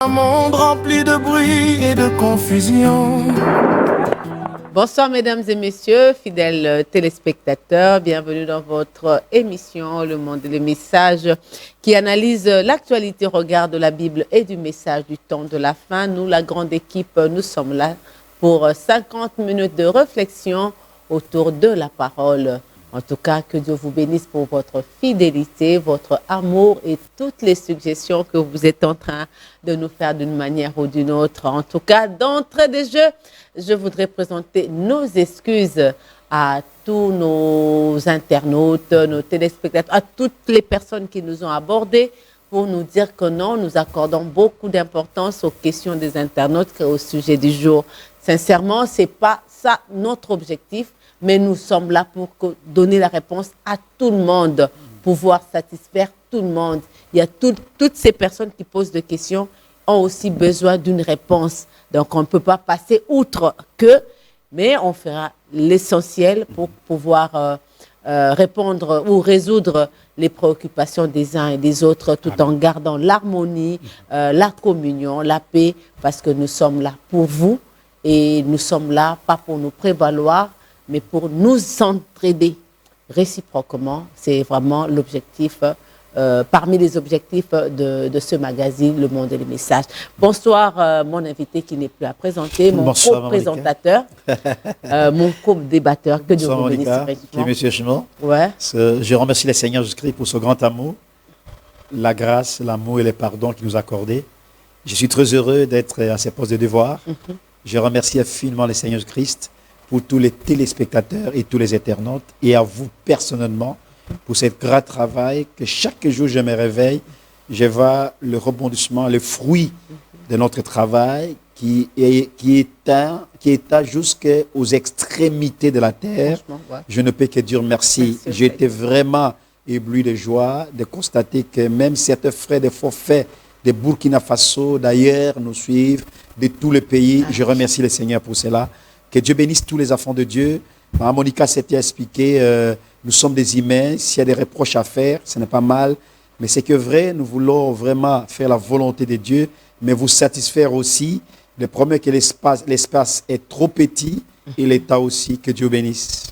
Un monde rempli de bruit et de confusion. Bonsoir mesdames et messieurs, fidèles téléspectateurs, bienvenue dans votre émission Le Monde et les Messages qui analyse l'actualité au regard de la Bible et du message du temps de la fin. Nous, la grande équipe, nous sommes là pour 50 minutes de réflexion autour de la parole. En tout cas, que Dieu vous bénisse pour votre fidélité, votre amour et toutes les suggestions que vous êtes en train de nous faire d'une manière ou d'une autre. En tout cas, d'entrée de jeu, je voudrais présenter nos excuses à tous nos internautes, nos téléspectateurs, à toutes les personnes qui nous ont abordés pour nous dire que non, nous accordons beaucoup d'importance aux questions des internautes qu'au sujet du jour. Sincèrement, ce n'est pas ça notre objectif. Mais nous sommes là pour donner la réponse à tout le monde, pouvoir satisfaire tout le monde. Il y a toutes ces personnes qui posent des questions ont aussi besoin d'une réponse. Donc, on ne peut pas passer outre que, mais on fera l'essentiel pour pouvoir répondre ou résoudre les préoccupations des uns et des autres tout en gardant l'harmonie, la communion, la paix, parce que nous sommes là pour vous et nous sommes là pas pour nous prévaloir, mais pour nous entraider réciproquement. C'est vraiment l'objectif, parmi les objectifs de ce magazine, Le Monde et les Messages. Bonsoir, mon invité qui n'est plus à présenter, mon co-présentateur, mon co-débatteur. Que Dieu vous bénisse. Qui est M. Chimon. Ouais. Je remercie le Seigneur Jésus-Christ pour ce grand amour, la grâce, l'amour et le pardon qu'il nous a accordé. Je suis très heureux d'être à ces postes de devoir. Je remercie infiniment le Seigneur Jésus-Christ pour tous les téléspectateurs et tous les internautes, et à vous personnellement, pour ce grand travail que chaque jour je me réveille, je vois le rebondissement, le fruit de notre travail qui éteint jusqu'aux extrémités de la terre. Ouais. Je ne peux que dire merci. J'étais vraiment ébloui de joie de constater que même certains frères de forfait de Burkina Faso, d'ailleurs, nous suivent, de tous les pays. Je remercie le Seigneur pour cela. Que Dieu bénisse tous les enfants de Dieu. Monica s'était expliqué, nous sommes des humains, s'il y a des reproches à faire, ce n'est pas mal. Mais c'est que vrai, nous voulons vraiment faire la volonté de Dieu, mais vous satisfaire aussi. Le problème est que l'espace est trop petit et l'état aussi. Que Dieu bénisse.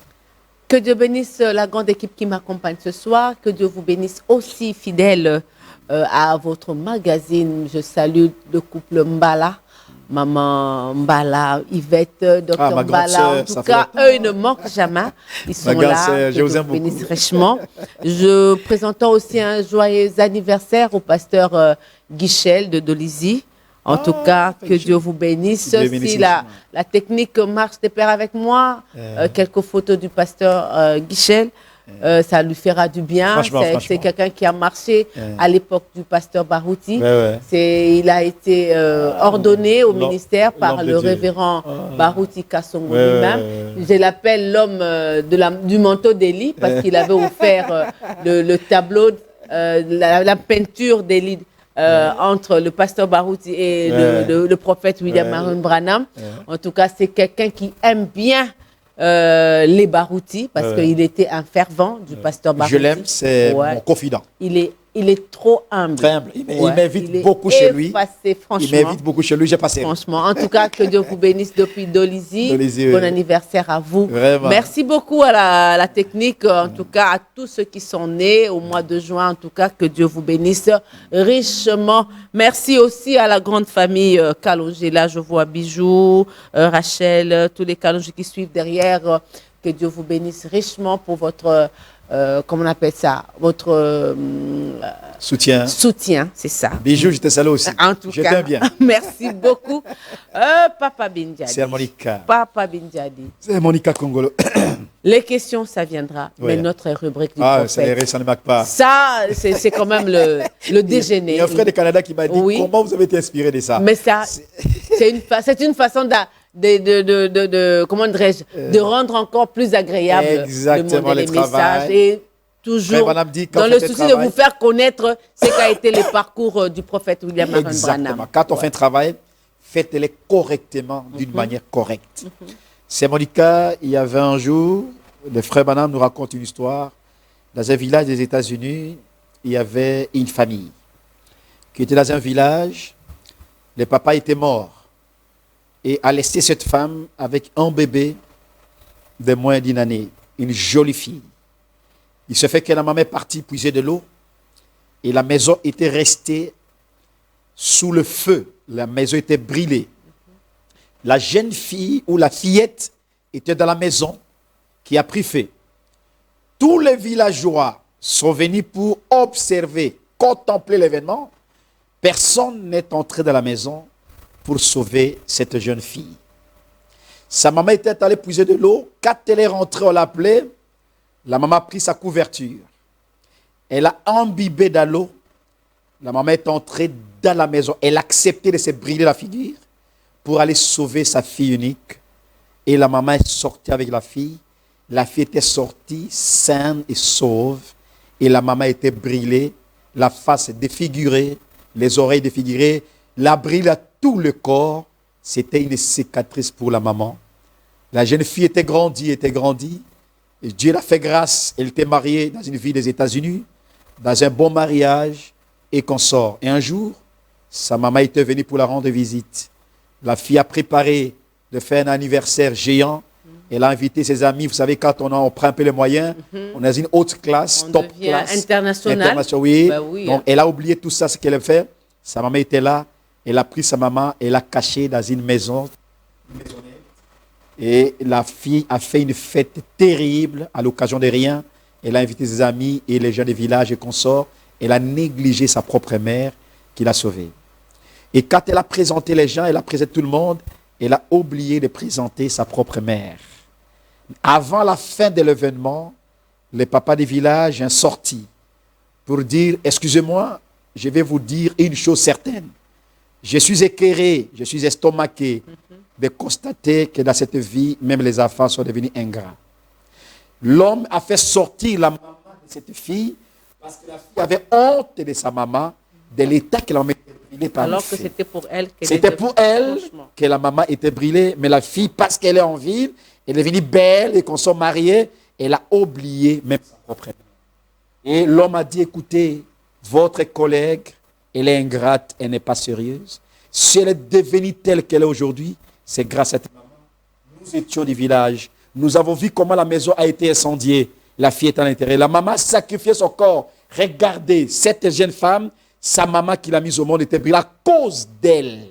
Que Dieu bénisse la grande équipe qui m'accompagne ce soir. Que Dieu vous bénisse aussi, fidèle à votre magazine. Je salue le couple Mbala. Maman Mbala, Yvette, Docteur Mbala, en tout cas, eux, ils ne manquent jamais. Ils sont là, je vous bénisse richement. Je présente aussi un joyeux anniversaire au pasteur Guichel de Dolizy. En tout cas, que Dieu vous bénisse. Si la technique marche de pair avec moi, quelques photos du pasteur Guichel. Ça lui fera du bien. C'est quelqu'un qui a marché à l'époque du pasteur Barouti. Il a été ordonné au ministère par le révérend Barouti Kassongo lui-même. Je l'appelle l'homme du manteau d'Élie parce qu'il avait offert le tableau, la peinture d'Élie entre le pasteur Barouti et le prophète William Marion Branham. En tout cas, c'est quelqu'un qui aime bien les Barouti, parce qu'il était un fervent du pasteur Barouti. Je l'aime, c'est mon confident. Il est trop humble. Très humble. Il m'invite beaucoup chez lui. Il m'invite beaucoup chez lui, j'ai passé. Franchement, en tout cas, que Dieu vous bénisse depuis Dolizy. Bon anniversaire à vous. Vraiment. Merci beaucoup à la technique, en tout cas à tous ceux qui sont nés au mois de juin. En tout cas, que Dieu vous bénisse richement. Merci aussi à la grande famille Kalonji. Là, je vois Bijou, Rachel, tous les Kalonji qui suivent derrière. Que Dieu vous bénisse richement pour votre... comment on appelle ça, votre soutien. Soutien, c'est ça. Bijou, j'étais salé aussi. En tout cas, t'aime bien. Merci beaucoup. Papa Bindiadi. C'est Monica. Papa Bindiadi. C'est Monica Congolo. Les questions, ça viendra. Oui. Mais notre rubrique du prophète. Ça ne marque pas. Ça, c'est quand même le déjeuner. Il y a un frère de Canada qui m'a dit comment vous avez été inspiré de ça. Mais ça, c'est une façon comment dirais-je, de rendre encore plus agréable le monde et les messages. Et toujours dans le souci de vous faire connaître ce qu'a été le parcours du prophète William Marion Branham. Quand on fait un travail, faites-le correctement, d'une manière correcte. C'est Monica, il y avait un jour, le frère Branham nous raconte une histoire. Dans un village des États-Unis, il y avait une famille qui était dans un village Le papa était mort et a laissé cette femme avec un bébé de moins d'une année, une jolie fille. Il se fait que la maman est partie puiser de l'eau et la maison était restée sous le feu. La maison était brûlée. La jeune fille ou la fillette était dans la maison qui a pris feu. Tous les villageois sont venus pour observer, contempler l'événement. Personne n'est entré dans la maison pour sauver cette jeune fille. Sa maman était allée puiser de l'eau. Quand elle est rentrée, on l'a appelée. La maman a pris sa couverture. Elle a imbibé dans l'eau. La maman est entrée dans la maison. Elle a accepté de se brûler la figure pour aller sauver sa fille unique. Et la maman est sortie avec la fille. La fille était sortie saine et sauve. Et la maman était brûlée, la face défigurée, les oreilles défigurées, la brûle à tout le corps. C'était une cicatrice pour la maman. La jeune fille était grandie. Et Dieu l'a fait grâce. Elle était mariée dans une ville des États-Unis, dans un bon mariage et consort. Et un jour, sa maman était venue pour la rendre visite. La fille a préparé de faire un anniversaire géant. Elle a invité ses amis. Vous savez, quand on prend un peu les moyens, on est dans une haute classe, On top devient classe. international. Oui. Ben oui, Donc, elle a oublié tout ça, ce qu'elle a fait. Sa maman était là. Elle a pris sa maman et l'a cachée dans une maison. Et la fille a fait une fête terrible à l'occasion de rien. Elle a invité ses amis et les gens des villages et consorts. Elle a négligé sa propre mère qui l'a sauvée. Et quand elle a présenté les gens, elle a présenté tout le monde, elle a oublié de présenter sa propre mère. Avant la fin de l'événement, le papa des villages est sorti pour dire, excusez-moi, je vais vous dire une chose certaine. Je suis écœuré, je suis estomaqué de constater que dans cette vie, même les enfants sont devenus ingrats. L'homme a fait sortir la maman de cette fille parce que la fille avait honte de sa maman, de l'état qu'elle en mettait brûlée par Alors le que feu. c'était pour elle qu'elle C'était était- pour elle Franchement. que la maman était brûlée, mais la fille, parce qu'elle est en ville, elle est devenue belle et qu'on soit mariés, elle a oublié même sa propre mère. Et l'homme a dit, écoutez, votre collègue, elle est ingrate, elle n'est pas sérieuse. Si elle est devenue telle qu'elle est aujourd'hui, c'est grâce à ta maman. Nous étions du village. Nous avons vu comment la maison a été incendiée. La fille est à l'intérieur. La maman a sacrifié son corps. Regardez, cette jeune femme, sa maman qui l'a mise au monde était brûlée à cause d'elle.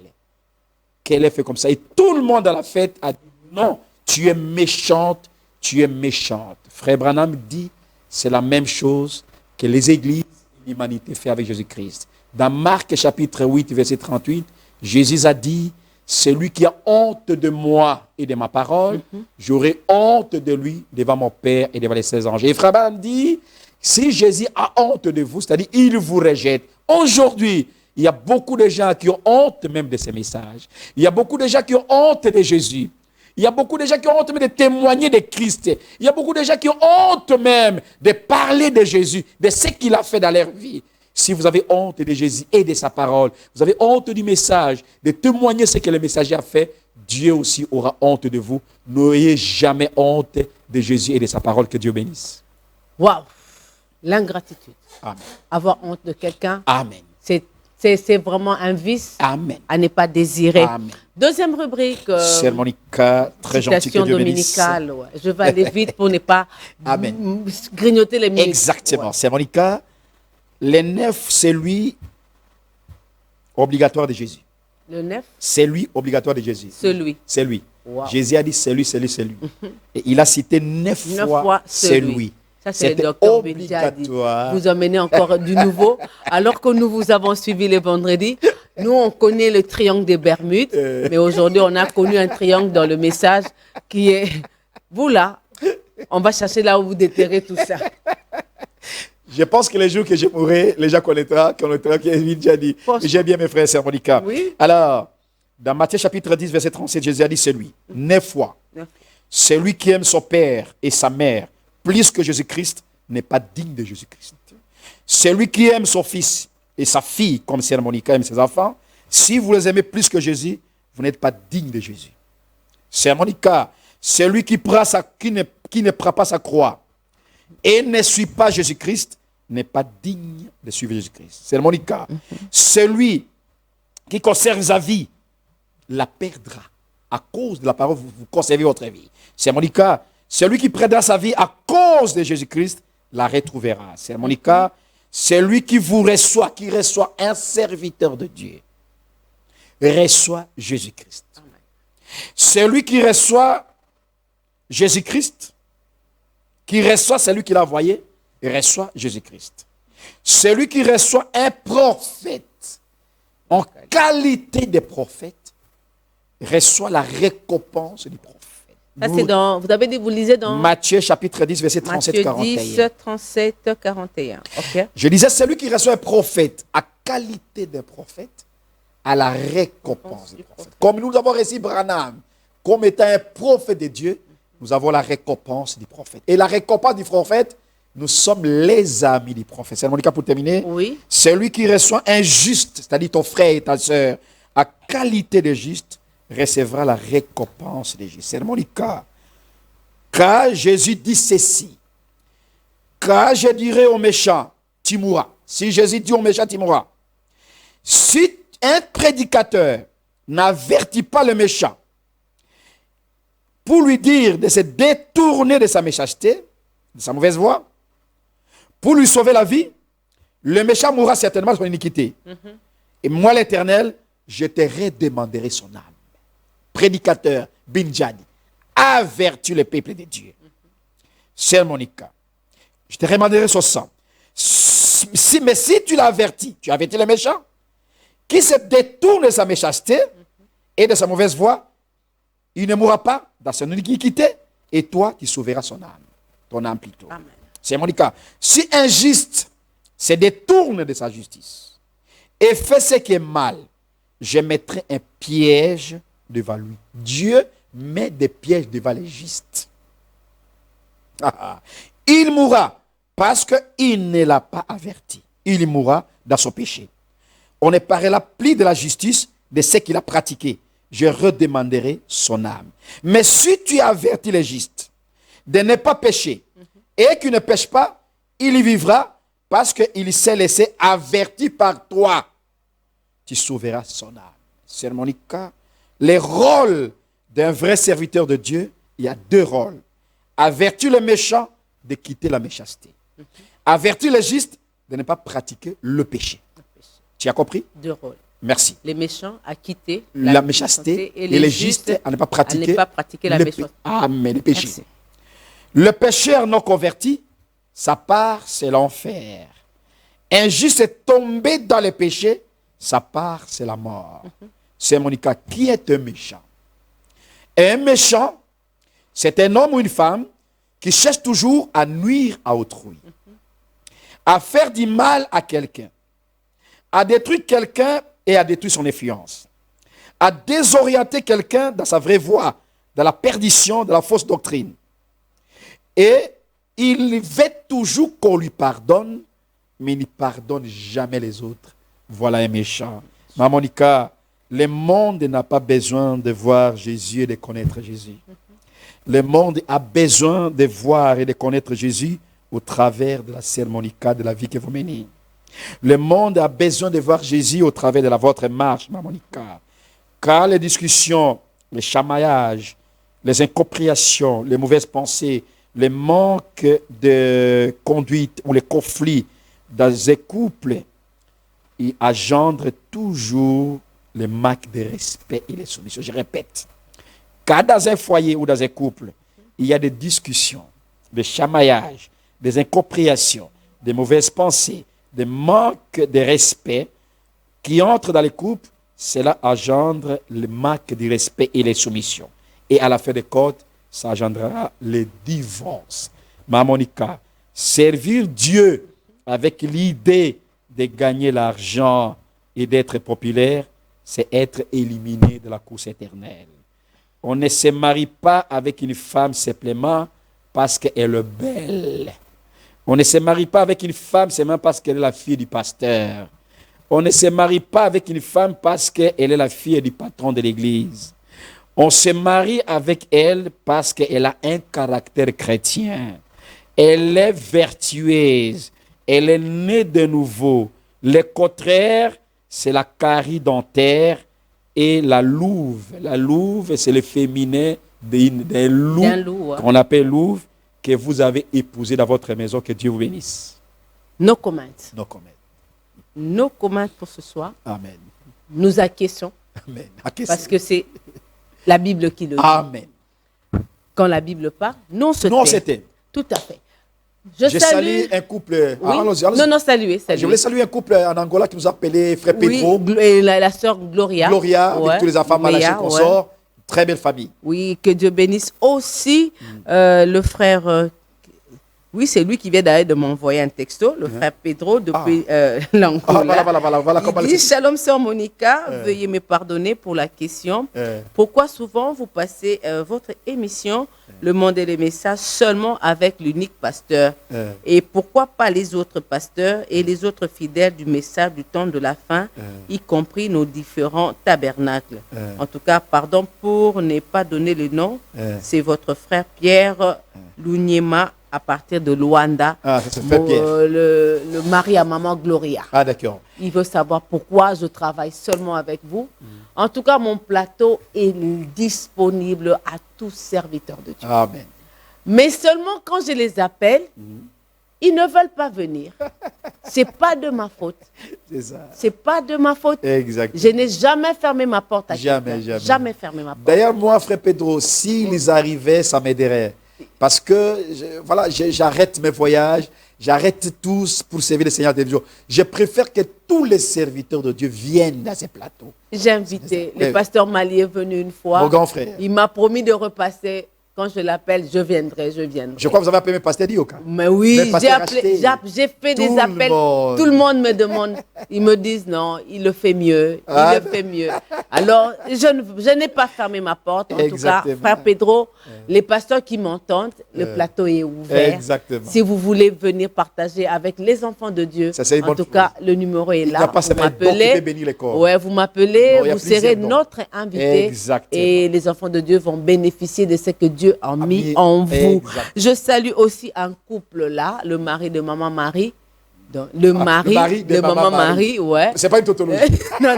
Qu'elle ait fait comme ça. Et tout le monde à la fête a dit, non, tu es méchante, tu es méchante. Frère Branham dit, c'est la même chose que les églises et l'humanité fait avec Jésus-Christ. Dans Marc chapitre 8, verset 38, Jésus a dit, celui qui a honte de moi et de ma parole, j'aurai honte de lui devant mon Père et devant les 16 anges. Et Frère Branham dit, si Jésus a honte de vous, c'est-à-dire il vous rejette. Aujourd'hui, il y a beaucoup de gens qui ont honte même de ces messages. Il y a beaucoup de gens qui ont honte de Jésus. Il y a beaucoup de gens qui ont honte même de témoigner de Christ. Il y a beaucoup de gens qui ont honte même de parler de Jésus, de ce qu'il a fait dans leur vie. Si vous avez honte de Jésus et de sa parole, vous avez honte du message, de témoigner ce que le messager a fait, Dieu aussi aura honte de vous. N'ayez jamais honte de Jésus et de sa parole. Que Dieu bénisse. Waouh! L'ingratitude. Amen. Avoir honte de quelqu'un, Amen. c'est vraiment un vice Amen. à ne pas désirer. Amen. Deuxième rubrique. Sermonica, très gentil, que citation Dieu bénisse. dominicale. Ouais. Je vais aller vite pour ne pas Amen. grignoter les minutes. Exactement. Ouais. Sermonica, les 9, c'est lui obligatoire de Jésus. Le 9, C'est lui obligatoire de Jésus. celui. C'est lui. Wow. Jésus a dit c'est lui, c'est lui, c'est lui. Et il a cité 9 9 fois fois c'est celui. lui. Ça, c'est le C'était docteur Benja dit. obligatoire. Vous emmenez encore du nouveau. Alors que nous vous avons suivi les vendredis, nous, on connaît le triangle des Bermudes. Mais aujourd'hui, on a connu un triangle dans le message qui est, vous là, on va chercher là où vous déterrez tout ça. Je pense que les jours que je mourrai, les gens connaîtront qu'il a déjà dit. Franchement. J'aime bien mes frères, c'est Monica. Oui. Alors, dans Matthieu chapitre 10, verset 37, Jésus a dit c'est lui. 9 fois. Celui qui aime son père et sa mère plus que Jésus-Christ n'est pas digne de Jésus-Christ. Celui qui aime son fils et sa fille, comme Sœur Monica aime ses enfants, si vous les aimez plus que Jésus, vous n'êtes pas digne de Jésus. Sœur Monica, celui qui ne prend pas sa croix et ne suit pas Jésus-Christ n'est pas digne de suivre Jésus-Christ. Sœur Monica, celui qui conserve sa vie la perdra. À cause de la parole, vous conservez votre vie. C'est mon cas. Celui qui perdra sa vie à cause de Jésus-Christ la retrouvera. C'est mon cas. Celui qui vous reçoit, qui reçoit un serviteur de Dieu, reçoit Jésus-Christ. Celui qui reçoit Jésus-Christ, qui reçoit celui qui l'a envoyé, reçoit Jésus-Christ. Celui qui reçoit un prophète en qualité de prophète reçoit la récompense du prophète. Ça, c'est dans, vous avez dit, vous lisez dans Matthieu chapitre 10, verset 37-41. Matthieu 10, 37-41. Okay. Je disais, celui qui reçoit un prophète à qualité de prophète a la récompense du prophète. Comme nous avons reçu Branham comme étant un prophète de Dieu, nous avons la récompense du prophète. Et la récompense du prophète, nous sommes les amis du prophète. C'est mon cas pour terminer. Oui. Celui qui reçoit un juste, c'est-à-dire ton frère et ta soeur, à qualité de juste, recevra la récompense de Jésus. C'est mon cas. Car Jésus dit ceci. Car je dirai au méchant, tu mourras. Si Jésus dit au méchant, tu mourras. Si un prédicateur n'avertit pas le méchant pour lui dire de se détourner de sa méchanceté, de sa mauvaise voie, pour lui sauver la vie, le méchant mourra certainement de son iniquité. Et moi, l'Éternel, je te redemanderai son âme. Prédicateur, Binjadi, avertis le peuple de Dieu. C'est mon cas. Je te redemanderai son sang. Mais si tu l'avertis, tu avertis le méchant, qui se détourne de sa méchanceté et de sa mauvaise voie, il ne mourra pas dans son iniquité, et toi, tu sauveras son âme. Ton âme plutôt. Amen. C'est mon cas. Si un juste se détourne de sa justice et fait ce qui est mal, je mettrai un piège devant lui. Dieu met des pièges devant les justes. Il mourra parce qu'il ne l'a pas averti. Il mourra dans son péché. On ne parlera plus de la justice, de ce qu'il a pratiqué. Je redemanderai son âme. Mais si tu avertis les justes de ne pas pécher et qu'il ne pêche pas, il y vivra parce qu'il s'est laissé avertir par toi. Tu sauveras son âme. C'est mon cas. Les rôles d'un vrai serviteur de Dieu, il y a deux rôles. Avertir le méchant de quitter la méchanceté. Avertir les justes de ne pas pratiquer le péché. Tu as compris? Deux rôles. Merci. Les méchants à quitter la méchanceté et les justes à ne pas pratiquer, la méchanceté. Amen, le péché. Merci. Le pécheur non converti, sa part, c'est l'enfer. Un juste est tombé dans le péché, sa part, c'est la mort. C'est mon cas. Qui est un méchant? Un méchant, c'est un homme ou une femme qui cherche toujours à nuire à autrui, à faire du mal à quelqu'un, à détruire quelqu'un et à détruire son influence, à désorienter quelqu'un dans sa vraie voie, dans la perdition, dans la fausse doctrine. Et il veut toujours qu'on lui pardonne, mais il ne pardonne jamais les autres. Voilà un méchant. Ma Monica, le monde n'a pas besoin de voir Jésus et de connaître Jésus. Le monde a besoin de voir et de connaître Jésus au travers de la sœur Monica, de la vie que vous menez. Le monde a besoin de voir Jésus au travers de votre marche, ma Monica. Car les discussions, les chamaillages, les incompréhensions, les mauvaises pensées, les manques de conduite ou les conflits dans un couple, ils engendrent toujours le manque de respect et les soumissions. Je répète, car dans un foyer ou dans un couple, il y a des discussions, des chamaillages, des incompréhensions, des mauvaises pensées, des manques de respect qui entrent dans les couples, cela engendre le manque de respect et les soumissions. Et à la fin des comptes, ça engendrera le divorce. Ma Monica, servir Dieu avec l'idée de gagner l'argent et d'être populaire, c'est être éliminé de la course éternelle. On ne se marie pas avec une femme simplement parce qu'elle est belle. On ne se marie pas avec une femme seulement parce qu'elle est la fille du pasteur. On ne se marie pas avec une femme parce qu'elle est la fille du patron de l'église. On se marie avec elle parce qu'elle a un caractère chrétien. Elle est vertueuse. Elle est née de nouveau. Le contraire, c'est la carie dentaire et la louve. La louve, c'est le féminin d'un loup, ouais. qu'on appelle louve, que vous avez épousé dans votre maison. Que Dieu vous bénisse. No comment. No comment. No comment pour ce soir. Amen. Nous acquiesçons. Amen. Parce que c'est la Bible qui le dit. Amen. Quand la Bible parle, non, Non, c'était. Tout à fait. Je salue un couple. Oui. Allons-y. Non, saluez. Je voulais saluer un couple en Angola qui nous a appelé Frère Pedro. Oui, et la sœur Gloria. Gloria, avec tous les enfants malachés qu'on sort. Très belle famille. Oui, que Dieu bénisse aussi le frère. Oui, c'est lui qui vient d'ailleurs de m'envoyer un texto, le frère Pedro, depuis l'Angola. Voilà. Il dit, Shalom, sœur Monica, veuillez me pardonner pour la question. Pourquoi souvent vous passez votre émission, Le Monde et les Messages, seulement avec l'unique pasteur? Et pourquoi pas les autres pasteurs et les autres fidèles du message du temps de la fin, y compris nos différents tabernacles? En tout cas, pardon pour ne pas donner le nom. C'est votre frère Pierre Lunyema, à partir de Luanda, le mari à maman Gloria. Ah, d'accord. Il veut savoir pourquoi je travaille seulement avec vous. En tout cas, mon plateau est disponible à tous serviteurs de Dieu. Amen. Mais seulement quand je les appelle, ils ne veulent pas venir. C'est pas de ma faute. C'est ça. C'est pas de ma faute. Exactement. Je n'ai jamais fermé ma porte à quelqu'un. Jamais fermé ma porte. D'ailleurs, moi, frère Pedro, s'ils arrivaient, ça m'aiderait. Parce que, j'arrête mes voyages, j'arrête tous pour servir le Seigneur de Dieu. Je préfère que tous les serviteurs de Dieu viennent à ces plateaux. J'ai invité, le pasteur Mali est venu une fois. Mon grand frère. Il m'a promis de repasser. Quand je l'appelle, je viendrai. Je crois que vous avez appelé pasteur Dioka. Mais oui, j'ai fait des appels. Tout le monde me demande. Ils me disent non, il le fait mieux. Il le fait mieux. Alors, je n'ai pas fermé ma porte. En tout cas, frère Pedro, les pasteurs qui m'entendent, le plateau est ouvert. Exactement. Si vous voulez venir partager avec les enfants de Dieu, en tout cas, le numéro est là. Vous m'appelez. Ouais, vous m'appelez, vous serez notre invité. Et les enfants de Dieu vont bénéficier de ce que Dieu a mis en vous. Je salue aussi un couple là, le mari de maman Marie. Le mari de maman Marie, ouais. C'est pas une tautologie. non.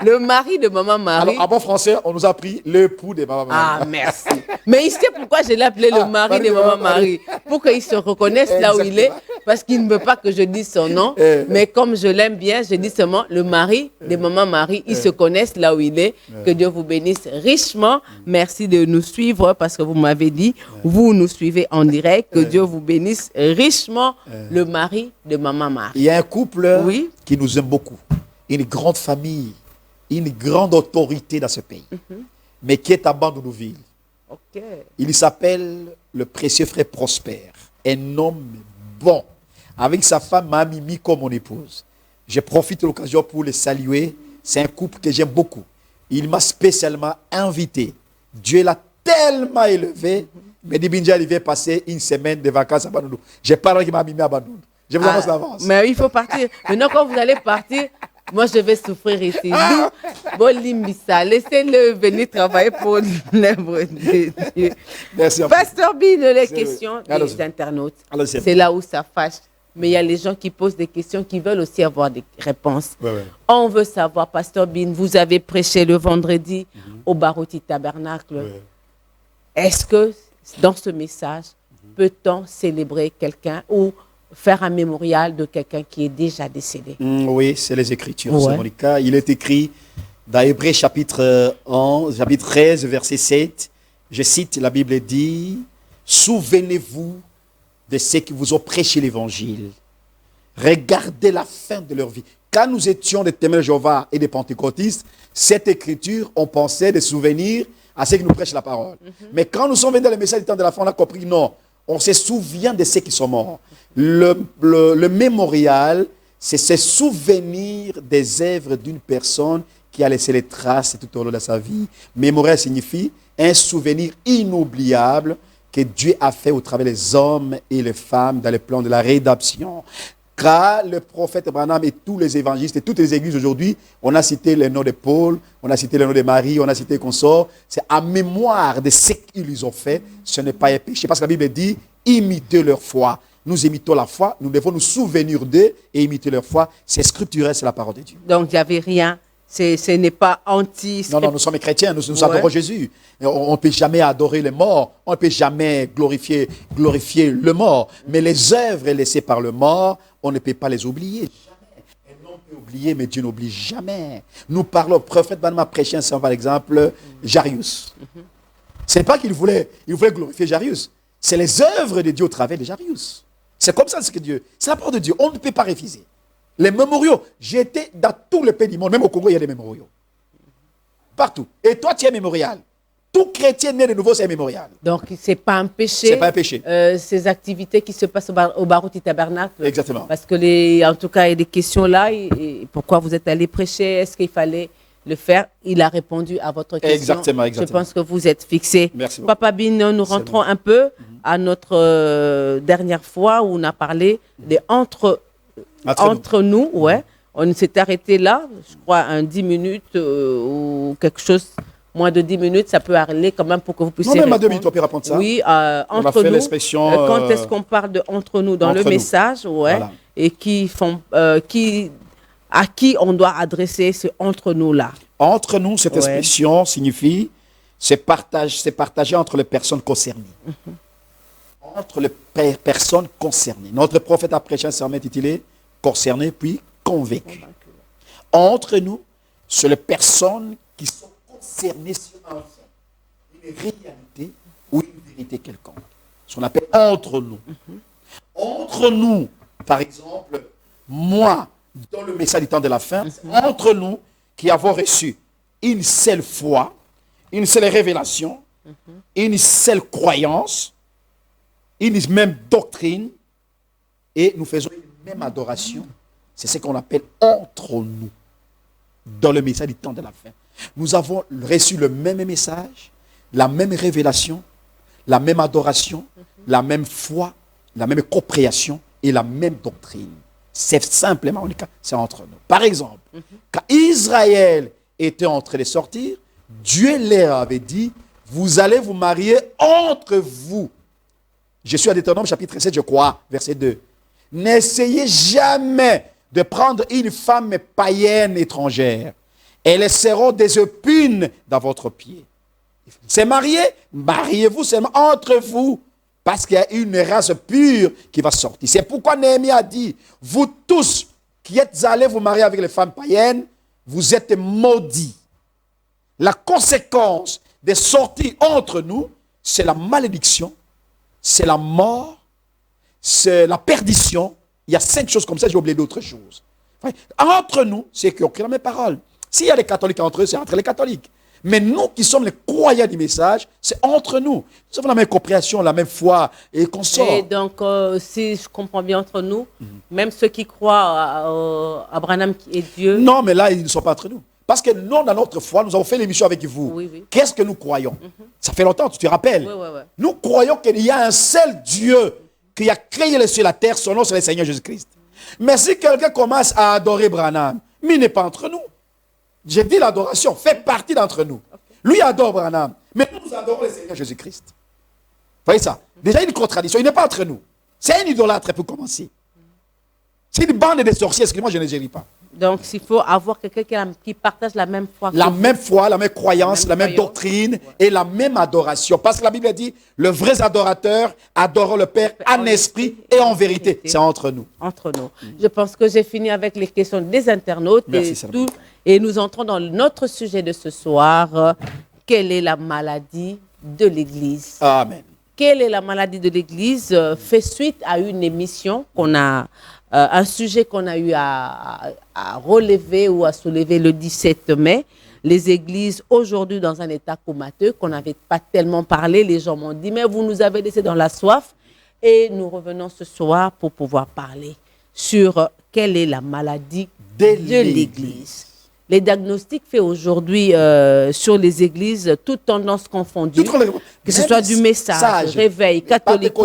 Le mari de maman Marie. Alors, en bon français, on nous a pris l'époux de maman Marie. Ah, merci. Mais il sait pourquoi je l'ai appelé le mari de maman Marie. Pour qu'il se reconnaisse là où il est. Parce qu'il ne veut pas que je dise son nom. Mais comme je l'aime bien, je dis seulement le mari de maman Marie. Ils se connaissent là où il est. Que Dieu vous bénisse richement. Merci de nous suivre parce que vous m'avez dit, vous nous suivez en direct. Que Dieu vous bénisse richement. Le mari de maman Marie. Il y a un couple qui nous aime beaucoup. Une grande famille. Une grande autorité dans ce pays. Mais qui est à Bandounouville. Il s'appelle le précieux frère Prosper. Un homme bon. Avec sa femme Mamimi comme mon épouse. Je profite de l'occasion pour le saluer. C'est un couple que j'aime beaucoup. Il m'a spécialement invité. Dieu l'a tellement élevé. Mais Dibinja, il vient passer une semaine de vacances à Bandounou. J'ai parlé avec Mamimi à Bandounou. Je vous annonce l'avance. Mais il faut partir. Maintenant, quand vous allez partir, moi, je vais souffrir ici. Bon, Limbissa, laissez-le venir travailler pour l'œuvre de Dieu. Merci. Pasteur Bin, les questions des internautes. C'est là où ça fâche. Mais il y a les gens qui posent des questions, qui veulent aussi avoir des réponses. On veut savoir, Pasteur Bin, vous avez prêché le vendredi au Barouti Tabernacle. Est-ce que dans ce message, peut-on célébrer quelqu'un ou faire un mémorial de quelqu'un qui est déjà décédé? Oui, c'est les Écritures, c'est Monica. Il est écrit dans Hébreux chapitre 11, chapitre 13, verset 7. Je cite, la Bible dit, « Souvenez-vous de ceux qui vous ont prêché l'Évangile. Regardez la fin de leur vie. » Quand nous étions des témoins de Jéhovah et des pentecôtistes, cette Écriture, on pensait des souvenirs à ceux qui nous prêchent la parole. Mais quand nous sommes venus dans le message du temps de la fin, on a compris, non, on se souvient de ceux qui sont morts. Le mémorial, c'est se souvenir des œuvres d'une personne qui a laissé les traces tout au long de sa vie. Mémorial signifie un souvenir inoubliable que Dieu a fait au travers des hommes et les femmes dans le plan de la rédemption. Car le prophète Branham et tous les évangélistes et toutes les églises aujourd'hui, on a cité le nom de Paul, on a cité le nom de Marie, on a cité consorts. C'est en mémoire de ce qu'ils ont fait, ce n'est pas un péché. Parce que la Bible dit, imitez leur foi. nous imitons la foi, nous devons nous souvenir d'eux et imiter leur foi. C'est scripturel, c'est la parole de Dieu. Donc, il n'y avait rien. Ce n'est pas anti. Non, nous sommes chrétiens, nous adorons Jésus. On ne peut jamais adorer les morts, on ne peut jamais glorifier le mort. Mais les œuvres laissées par le mort, on ne peut pas les oublier. Jamais. Un homme peut oublier, mais Dieu n'oublie jamais. Nous parlons, le prophète Banama prêchait par exemple Jarius. Ce n'est pas qu'il voulait glorifier Jarius. C'est les œuvres de Dieu au travers de Jarius. C'est comme ça ce que Dieu. C'est la parole de Dieu. On ne peut pas refuser. Les mémoriaux, j'étais dans tous les pays du monde, même au Congo, il y a des mémoriaux. Partout. Et toi, tu es mémorial. Tout chrétien né de nouveau, c'est un mémorial. Donc, ce n'est pas un péché. C'est pas un péché. Ces activités qui se passent au Barouti Tabernacle. Exactement. Parce que, en tout cas, il y a des questions là. Et pourquoi vous êtes allé prêcher? Est-ce qu'il fallait le faire? Il a répondu à votre question. Exactement. Je pense que vous êtes fixé. Merci beaucoup. Papa Bin, nous rentrons un peu à notre dernière fois où on a parlé des entre nous, ouais. On s'est arrêté là, je crois, 10 minutes ou quelque chose, moins de 10 minutes, ça peut aller quand même pour que vous puissiez répondre. Non, même à 2 répondre. minutes, on peut répondre ça. Oui, on a entre fait nous. l'expression. Quand est-ce qu'on parle de entre nous dans le message, ouais, voilà. Et à qui on doit adresser ce entre nous là. Entre nous, cette expression signifie c'est partagé entre les personnes concernées. Entre les personnes concernées. Notre prophète a prêché un sermon intitulé Concerné puis convaincu. Entre nous, c'est les personnes qui sont concernées sur une réalité ou une vérité quelconque. Ce qu'on appelle entre nous. Entre nous, par exemple, moi, dans le message du temps de la fin, entre nous qui avons reçu une seule foi, une seule révélation, une seule croyance, une même doctrine, et nous faisons une même adoration. C'est ce qu'on appelle entre nous, dans le message du temps de la fin. Nous avons reçu le même message, la même révélation, la même adoration, la même foi, la même compréhension et la même doctrine. C'est simplement, c'est entre nous. Par exemple, quand Israël était en train de sortir, Dieu leur avait dit, vous allez vous marier entre vous. Je suis à Deutéronome chapitre 7, je crois, verset 2. N'essayez jamais de prendre une femme païenne étrangère. Elles seront des épines dans votre pied. C'est marié, mariez-vous seulement entre vous. Parce qu'il y a une race pure qui va sortir. C'est pourquoi Néhémie a dit, vous tous qui êtes allés vous marier avec les femmes païennes, vous êtes maudits. La conséquence des sorties entre nous, c'est la malédiction, c'est la mort, c'est la perdition. Il y a 5 choses comme ça, j'ai oublié d'autres choses. Entre nous, c'est qu'on crée la même parole. S'il y a les catholiques entre eux, c'est entre les catholiques. Mais nous qui sommes les croyants du message, c'est entre nous. Nous avons la même compréhension, la même foi et qu'on sort. Et donc, si je comprends bien entre nous, même ceux qui croient à Abraham qui est Dieu. Non, mais là, ils ne sont pas entre nous. Parce que nous, dans notre foi, nous avons fait l'émission avec vous. Oui. Qu'est-ce que nous croyons? Ça fait longtemps, tu te rappelles? Oui. Nous croyons qu'il y a un seul Dieu qui a créé le ciel et la terre, son nom c'est le Seigneur Jésus-Christ. Mais si quelqu'un commence à adorer Branham, mais il n'est pas entre nous. J'ai dit l'adoration fait partie d'entre nous. Lui adore Branham, mais nous adorons le Seigneur Jésus-Christ. Vous voyez ça? Déjà une contradiction, il n'est pas entre nous. C'est un idolâtre pour commencer. C'est une bande de sorciers, excusez-moi, je ne géris pas. Donc, il faut avoir quelqu'un qui partage la même foi. La même foi, la même croyance, la même doctrine et la même adoration. Parce que la Bible dit, le vrai adorateur adore le Père en esprit et en vérité. C'est entre nous. Entre nous. Je pense que j'ai fini avec les questions des internautes. Merci, et nous entrons dans notre sujet de ce soir. Quelle est la maladie de l'Église? Amen. Quelle est la maladie de l'Église? Fait suite à une émission qu'on a... un sujet qu'on a eu à relever ou à soulever le 17 mai. Les églises aujourd'hui dans un état comateux qu'on n'avait pas tellement parlé. Les gens m'ont dit, mais vous nous avez laissé dans la soif. Et nous revenons ce soir pour pouvoir parler sur quelle est la maladie de l'Église. Les diagnostics faits aujourd'hui sur les églises, toutes tendances confondues, que ce soit du message, réveil, catholique,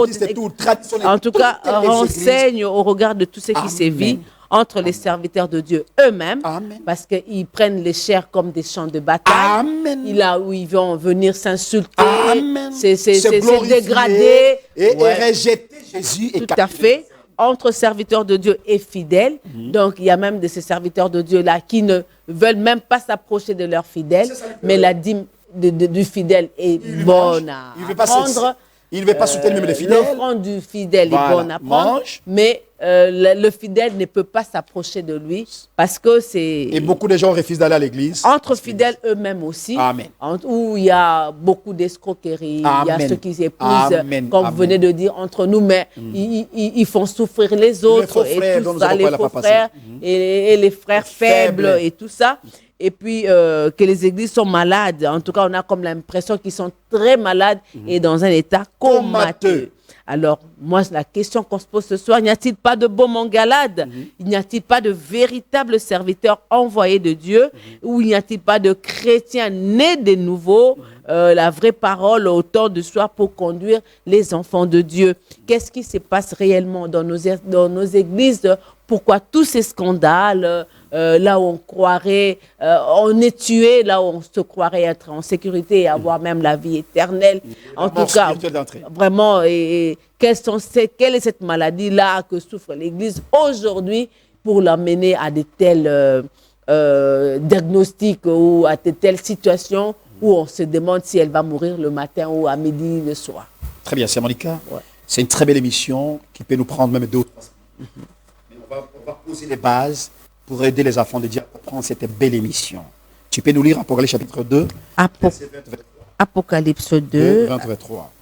en tout cas, renseignent au regard de tout ce qui sévit. entre les serviteurs de Dieu eux-mêmes, Amen. parce qu'ils prennent les chairs comme des champs de bataille. Amen. Là où ils vont venir s'insulter, Amen. c'est Se glorifier dégrader. et Ouais. rejeter Jésus. Et Tout à fait. Entre serviteurs de Dieu et fidèles. Donc, il y a même de ces serviteurs de Dieu là qui ne veulent même pas s'approcher de leurs fidèles, mais la dîme du fidèle est bonne à prendre. Il ne veut pas soutenir même les fidèles. L'offrande du fidèle Voilà. est bonne à prendre, Mange. mais le fidèle ne peut pas s'approcher de lui parce que c'est Et beaucoup de gens refusent d'aller à l'église. entre fidèles eux-mêmes aussi, Amen. où il y a beaucoup d'escroqueries, il y a Amen. ceux qui épousent, Amen. comme Amen. vous venez de dire, entre nous, mais ils font souffrir les autres, faux frères et dont tout nous ça, avons les pas la faux pas frères passé. et les frères faibles Faibles. et tout ça. Et puis que les églises sont malades. En tout cas, on a comme l'impression qu'ils sont très malades et dans un état comateux. Alors, moi, la question qu'on se pose ce soir, n'y a-t-il pas de baume en Galade? N'y a-t-il pas de véritables serviteurs envoyés de Dieu? Ou n'y a-t-il pas de chrétiens nés de nouveau, la vraie parole au temps de soir pour conduire les enfants de Dieu? Qu'est-ce qui se passe réellement dans nos églises? Pourquoi tous ces scandales, là où on croirait, on est tué, là où on se croirait être en sécurité et avoir même la vie éternelle? En tout cas, vraiment, quelle est cette maladie-là que souffre l'Église aujourd'hui pour l'amener à de tels diagnostics ou à de telles situations où on se demande si elle va mourir le matin ou à midi, le soir? Très bien, c'est Monica. Ouais. C'est une très belle émission qui peut nous prendre même 2 ou 3 semaines. Mais on va poser les bases pour aider les enfants de Dieu à comprendre cette belle émission. Tu peux nous lire Apocalypse chapitre 2, verset 20, 23. Apocalypse 2. 20, 23.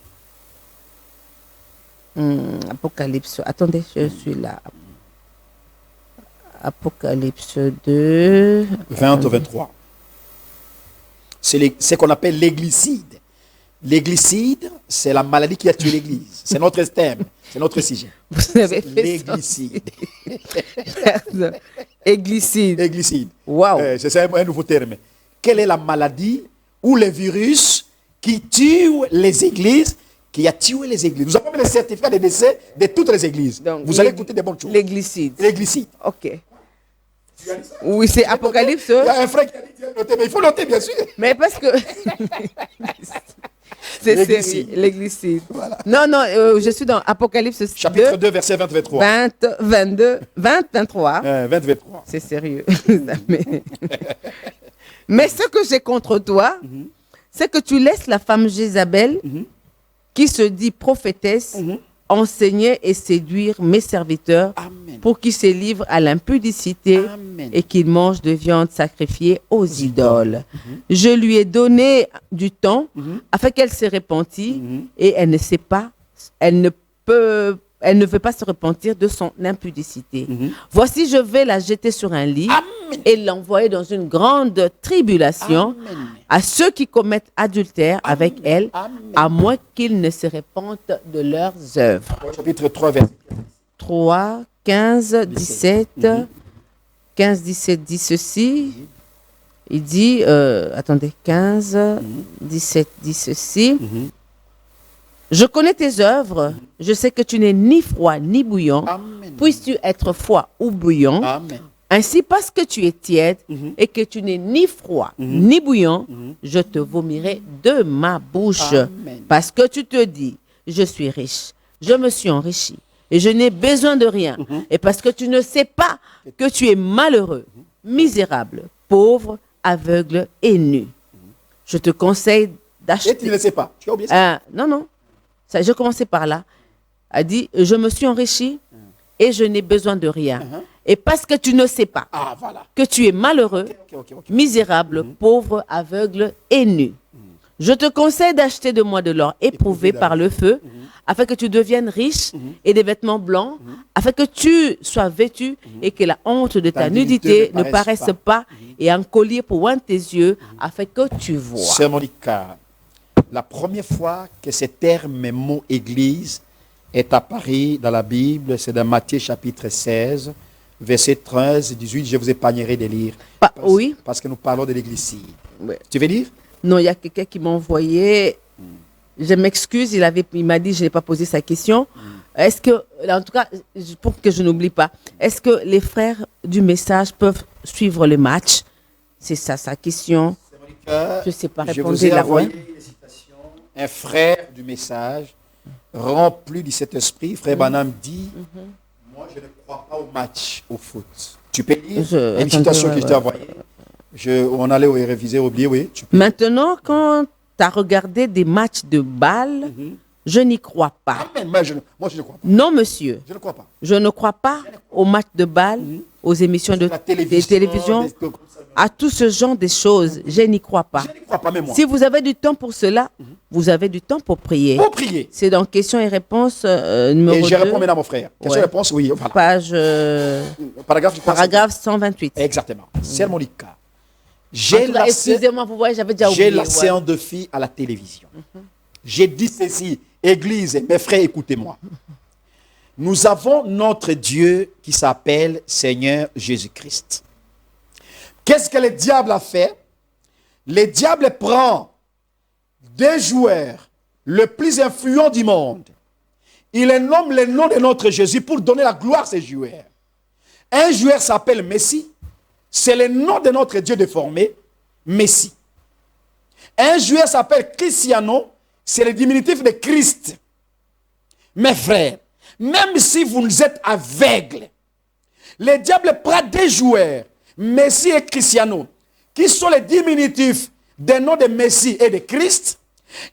Apocalypse. Attendez, je suis là. Apocalypse 2. 20 au 23. C'est ce qu'on appelle l'églicide. L'églicide, c'est la maladie qui a tué l'Église. C'est notre thème, c'est notre sujet. Vous avez fait L'églicide. Églicide. Églicide. Waouh. C'est un nouveau terme. Quelle est la maladie ou le virus qui tue les églises, qui a tué les églises? Nous avons le certificat de décès de toutes les églises. Donc, vous allez écouter des bonnes choses. L'églicide. L'églicide. Ok. Oui, c'est Apocalypse. Il y a un frère qui a dit de noter, mais il faut noter, bien sûr. Mais parce que. C'est L'églicide. sérieux, l'églicide. Voilà. Non, non, je suis dans Apocalypse Chapitre 2, verset 20, 23. 23. 20, 23. C'est sérieux. Mais ce que j'ai contre toi, c'est que tu laisses la femme Jézabel, qui se dit prophétesse, enseigner et séduire mes serviteurs Amen. pour qu'ils se livrent à l'impudicité Amen. et qu'ils mangent de viande sacrifiée aux idoles. Je lui ai donné du temps afin qu'elle se repentisse et elle ne sait pas, elle ne veut pas se repentir de son impudicité. Voici, je vais la jeter sur un lit et l'envoyer dans une grande tribulation à ceux qui commettent adultère avec elle, à moins qu'ils ne se repentent de leurs œuvres. Chapitre 3, verset 3, 15, 17. 15, 17 dit ceci. Il dit, attendez, 15, 17 dit ceci. Je connais tes œuvres, je sais que tu n'es ni froid ni bouillant. Amen. Puisses-tu être froid ou bouillant? Amen. Ainsi, parce que tu es tiède et que tu n'es ni froid ni bouillant, je te vomirai de ma bouche. Amen. Parce que tu te dis, je suis riche, je me suis enrichi et je n'ai besoin de rien. Et parce que tu ne sais pas que tu es malheureux, misérable, pauvre, aveugle et nu. Je te conseille d'acheter. Et tu ne le sais pas. Tu as oublié ça? Non, non. Ça, je commençais par là. Elle dit, je me suis enrichi et je n'ai besoin de rien. Et parce que tu ne sais pas Ah, voilà. que tu es malheureux, Ok. misérable, pauvre, aveugle et nu. Je te conseille d'acheter de moi de l'or éprouvé par le feu, afin que tu deviennes riche, et des vêtements blancs, afin que tu sois vêtu et que la honte de ta nudité ne paraisse pas, et un collier pour un de tes yeux, afin que tu vois. Sœur Monica, la première fois que ce terme mot église est apparu dans la Bible, c'est dans Matthieu chapitre 16, verset 13 et 18. Je vous épargnerai de lire. Oui. Parce que nous parlons de l'église. Ouais. Tu veux lire? Non, il y a quelqu'un qui m'a envoyé. Je m'excuse, il m'a dit, je n'ai pas posé sa question. Est-ce que, en tout cas, pour que je n'oublie pas, est-ce que les frères du message peuvent suivre le match? C'est ça sa question. Je ne sais pas Je répondre vous ai là. envoyé Ouais. les citations. Un frère du message rempli de cet esprit, frère Branham dit, moi je ne crois pas au match, au foot. Tu peux lire une citation que je t'ai envoyée. On allait réviser, oublier, oui. Tu peux. Maintenant, quand tu as regardé des matchs de balle, je n'y crois pas. Amen. Moi je ne crois pas. Non, monsieur. Je ne crois pas. Je ne crois pas aux matchs de balle, aux émissions de La des télévisions, à tout ce genre de choses. Je n'y crois pas. Je ne crois pas, même moi. Si vous avez du temps pour cela, vous avez du temps pour prier. Pour prier. C'est dans questions et réponses numéro Et 2. je réponds maintenant à mon frère. Question Ouais. réponse, oui. Voilà. Page, paragraphe 128. Exactement. C'est mon cas. En J'ai tout cas, lancé, excusez-moi, vous voyez, j'avais déjà j'ai oublié. lancé ouais. un défi à la télévision. J'ai dit ceci, Église, mes frères, écoutez-moi. Nous avons notre Dieu qui s'appelle Seigneur Jésus-Christ. Qu'est-ce que le diable a fait? Le diable prend des joueurs les plus influents du monde. Il les nomme le nom de notre Jésus pour donner la gloire à ces joueurs. Un joueur s'appelle Messie. C'est le nom de notre Dieu déformé, Messie. Un joueur s'appelle Cristiano. C'est le diminutif de Christ. Mes frères, même si vous êtes aveugles, le diable prend des joueurs, Messie et Cristiano, qui sont les diminutifs des noms de Messie et de Christ,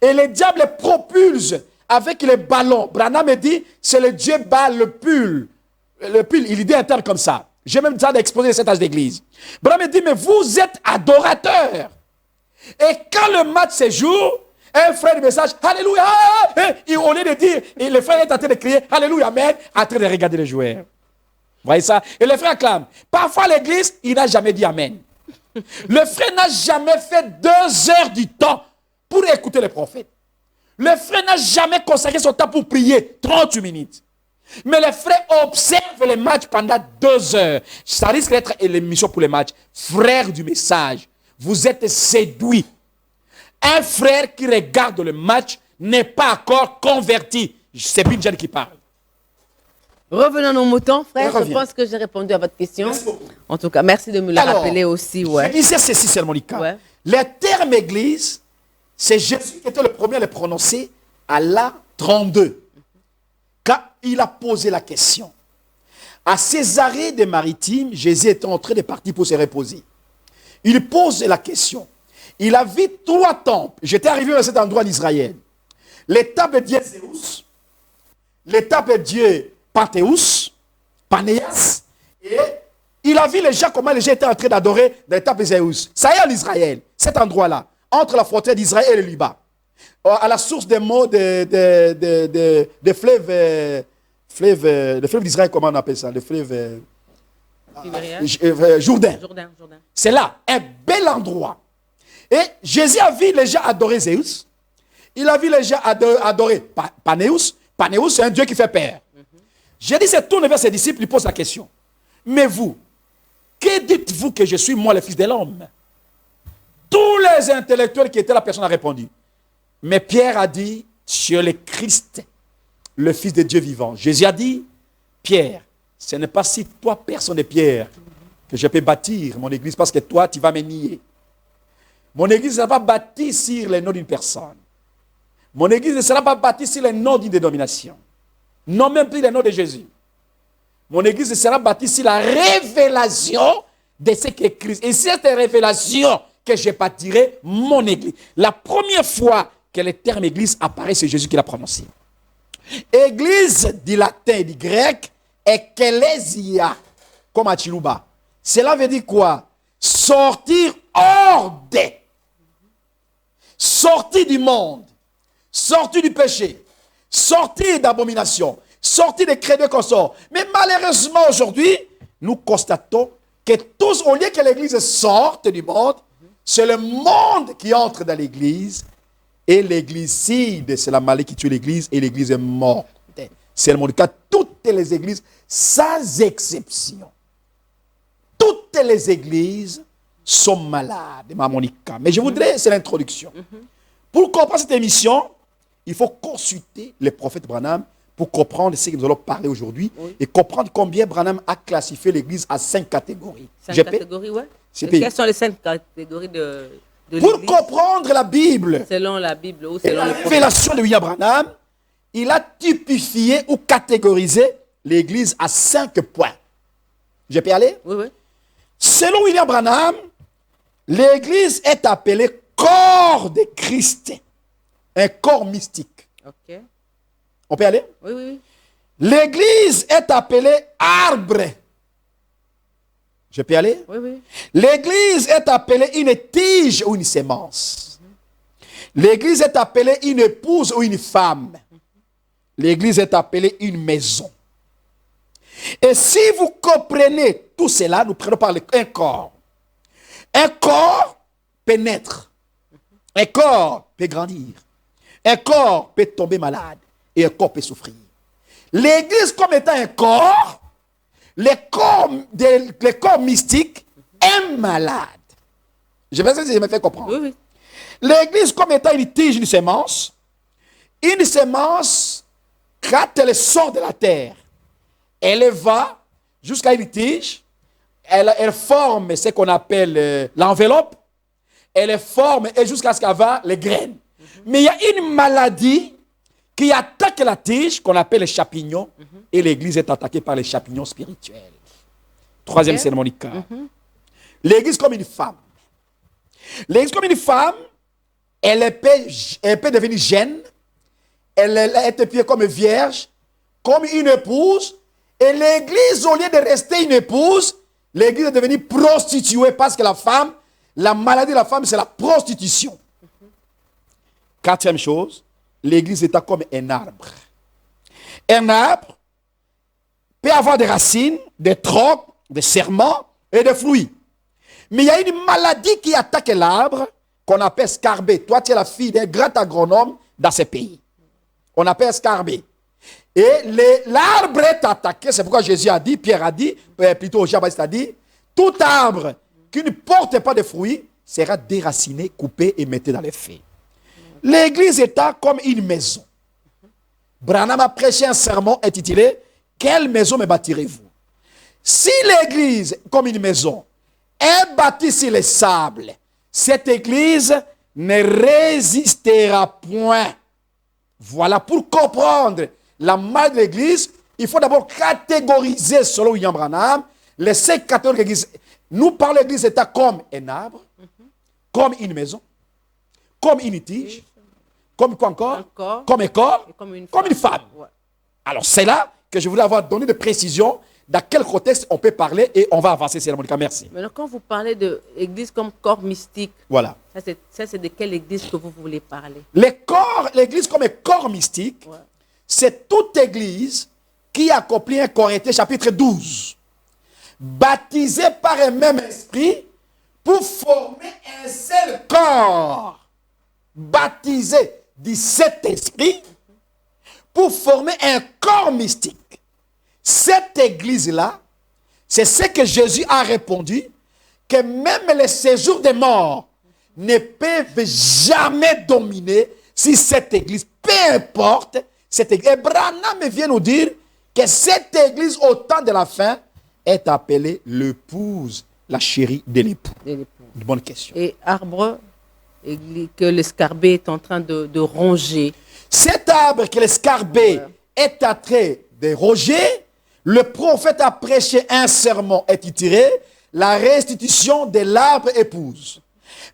et le diable propulse avec les ballons. Branham me dit, c'est le Dieu Baal, le pull, il dit un terme comme ça. J'ai même déjà exposé cet âge d'église. Branham me dit, mais vous êtes adorateurs. Et quand le match se joue, un frère du message, Alléluia, et au lieu de dire, et le frère est en train de crier, Alléluia, Amen, en train de regarder les joueurs. Vous voyez ça? Et le frère acclame. Parfois, l'église, il n'a jamais dit Amen. Le frère n'a jamais fait 2 heures du temps pour écouter les prophètes. Le frère n'a jamais consacré son temps pour prier 30 minutes. Mais le frère observe les matchs pendant 2 heures. Ça risque d'être l'émission pour les matchs. Frère du message, vous êtes séduit. Un frère qui regarde le match n'est pas encore converti. C'est Binjan qui parle. Revenons à nos moutons, frère. Je Je reviens. pense que j'ai répondu à votre question. Merci beaucoup. En tout cas, merci de me le Alors, rappeler aussi. Je Ouais. disais ceci seulement, Monica. Ouais. Le terme église, c'est Jésus qui était le premier à le prononcer à l'an 32. Quand il a posé la question. À Césarée des Maritimes, Jésus était en train de partir pour se reposer. Il pose la question. Il a vu 3 temples. J'étais arrivé à cet endroit en Israël. Le temple de Dieu Zéus, le temple de Dieu Panthéus, Panéas, et il a vu les gens, comment les gens étaient en train d'adorer dans le temple de Zéus. Ça y est en Israël, cet endroit-là, entre la frontière d'Israël et le Liban, à la source des mots de fleuve d'Israël, comment on appelle ça? Le fleuve Jourdain. Jourdain. C'est là, un bel endroit. Et Jésus a vu les gens adorer Zéus. Il a vu les gens adorer Panéus. Panéus, c'est un Dieu qui fait peur. Jésus se tourne vers ses disciples, il pose la question. Mais vous, que dites-vous que je suis, moi, le Fils de l'homme? Tous les intellectuels qui étaient là, personne n'a répondu. Mais Pierre a dit, tu es le Christ, le Fils de Dieu vivant. Jésus a dit, Pierre, ce n'est pas si toi, personne de Pierre, que je peux bâtir mon église, parce que toi, tu vas me nier. Mon église ne sera pas bâtie sur le nom d'une personne. Mon église ne sera pas bâtie sur le nom d'une dénomination. Non, même plus le nom de Jésus. Mon église ne sera bâtie sur la révélation de ce qu'est Christ. Et c'est cette révélation que je bâtirai mon église. La première fois que le terme église apparaît, c'est Jésus qui l'a prononcé. Église du latin et du grec, ecclésia, comme à Chiluba. Cela veut dire quoi? Sortir hors des. Sortir du monde. Sortir du péché. Sortir d'abomination. Sortir des crédits consorts. Mais malheureusement aujourd'hui, nous constatons que tous, au lieu que l'église sorte du monde, c'est le monde qui entre dans l'église. Et l'égliside, c'est la maladie qui tue l'église et l'église est morte. C'est le cas. Toutes les églises, sans exception. Toutes les églises sont malades, ma Monica. Mais je voudrais, c'est l'introduction. Pour comprendre cette émission, il faut consulter le prophète Branham pour comprendre ce que nous allons parler aujourd'hui et comprendre combien Branham a classifié l'Église à 5 catégories. 5 catégories, oui. Quelles sont les 5 catégories de pour l'Église? Comprendre la Bible, selon la Bible ou et selon la le révélation de William Branham, il a typifié ou catégorisé l'Église à 5 points. Je peux y aller? Oui, oui. Selon William Branham, l'Église est appelée corps de Christ, un corps mystique. Ok. On peut y aller? Oui, oui, oui. L'Église est appelée arbre. Je peux y aller? Oui, oui. L'Église est appelée une tige ou une sémence. L'Église est appelée une épouse ou une femme. L'Église est appelée une maison. Et si vous comprenez tout cela, nous prenons par un corps. Un corps peut naître. Un corps peut grandir. Un corps peut tomber malade. Et un corps peut souffrir. L'Église comme étant un corps, les corps mystiques est malade. Je ne sais pas si je me fais comprendre. Oui, oui. L'Église comme étant une tige, une sémence, quand elle sort de la terre, elle va jusqu'à une tige, elle forme ce qu'on appelle l'enveloppe, elle forme et jusqu'à ce qu'elle va les graines. Mais il y a une maladie qui attaque la tige qu'on appelle les champignons et l'Église est attaquée par les champignons spirituels. Troisième cérémonical. L'Église comme une femme. L'Église comme une femme, elle peut devenir jeune, elle est pied comme vierge, comme une épouse. Et l'Église, au lieu de rester une épouse, l'Église est devenue prostituée parce que la femme, la maladie de la femme, c'est la prostitution. Quatrième chose, l'Église est comme un arbre. Un arbre peut avoir des racines, des troncs, des serments et des fruits. Mais il y a une maladie qui attaque l'arbre qu'on appelle scarbée. Toi, tu es la fille d'un grand agronome dans ce pays. On appelle scarbée. Et l'arbre est attaqué. C'est pourquoi Jésus a dit, Pierre a dit, plutôt Jean-Baptiste a dit, tout arbre qui ne porte pas de fruits sera déraciné, coupé et mis dans les feux. L'Église est comme une maison. Branham a prêché un sermon intitulé « Quelle maison me bâtirez-vous » Si l'Église, comme une maison, est bâtie sur les sables, cette Église ne résistera point. Voilà, pour comprendre la maladie de l'Église, il faut d'abord catégoriser, selon William Branham, les 5 catégories de l'Église. Nous parlons de l'Église état comme un arbre, comme une maison, comme une tige, comme quoi encore? Comme un corps, comme une femme. Ouais. Alors c'est là que je voulais avoir donné de précision dans quel contexte on peut parler et on va avancer, c'est Monica. Merci. Maintenant, quand vous parlez de l'Église comme corps mystique, voilà. Ça c'est de quelle Église que vous voulez parler? L'Église comme un corps mystique, ouais. C'est toute Église qui accomplit un Corinthiens chapitre 12, baptisée par un même esprit pour former un seul corps, baptisé du Saint-Esprit pour former un corps mystique. Cette Église-là, c'est ce que Jésus a répondu, que même les séjours des morts ne peuvent jamais dominer si cette Église, peu importe, cette Église. Et Branham vient nous dire que cette Église, au temps de la fin, est appelée l'épouse, la chérie de l'époux. Une bonne question. Et arbre que l'escarbé est en train de ronger. Cet arbre que l'escarbé est en train de ronger, le prophète a prêché un sermon intitulé « La restitution de l'arbre épouse ».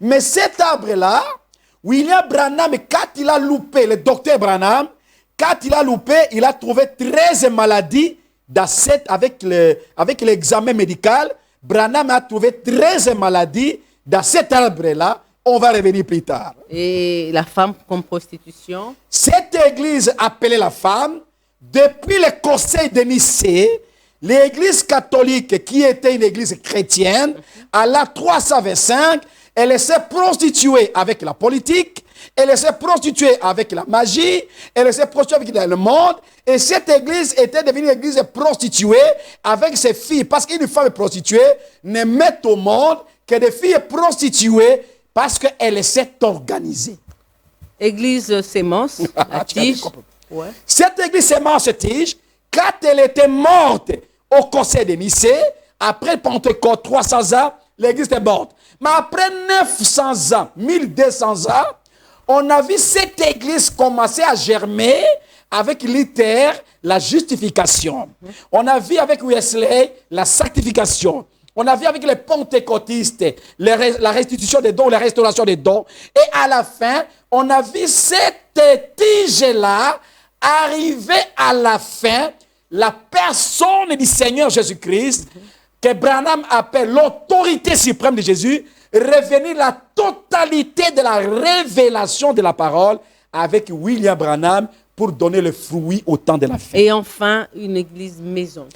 Mais cet arbre-là, William Branham, quand il a loupé, le docteur Branham, quand il a loupé, il a trouvé 13 maladies avec l'examen médical. Branham a trouvé 13 maladies dans cet arbre-là. On va revenir plus tard. Et la femme comme prostitution? Cette église appelée la femme, depuis le conseil de Nicée, l'église catholique, qui était une église chrétienne, à la 325, elle s'est prostituée avec la politique, elle s'est prostituée avec la magie, elle s'est prostituée avec le monde, et cette église était devenue une église prostituée avec ses filles, parce qu'une femme prostituée ne met au monde que des filles prostituées parce qu'elle s'est organisée. Église sémence, la tige. Ouais. Cette église sémence-tige, quand elle était morte au conseil de Nicée, après Pentecôte, 300 ans, l'église était morte. Mais après 900 ans, 1200 ans, on a vu cette église commencer à germer avec Luther, la justification. On a vu avec Wesley la sanctification. On a vu avec les pentecôtistes la restitution des dons, la restauration des dons. Et à la fin, on a vu cette tige-là arriver à la fin, la personne du Seigneur Jésus-Christ, que Branham appelle l'autorité suprême de Jésus, revenir la totalité de la révélation de la parole avec William Branham pour donner le fruit au temps de la fin. Et enfin, une église maison.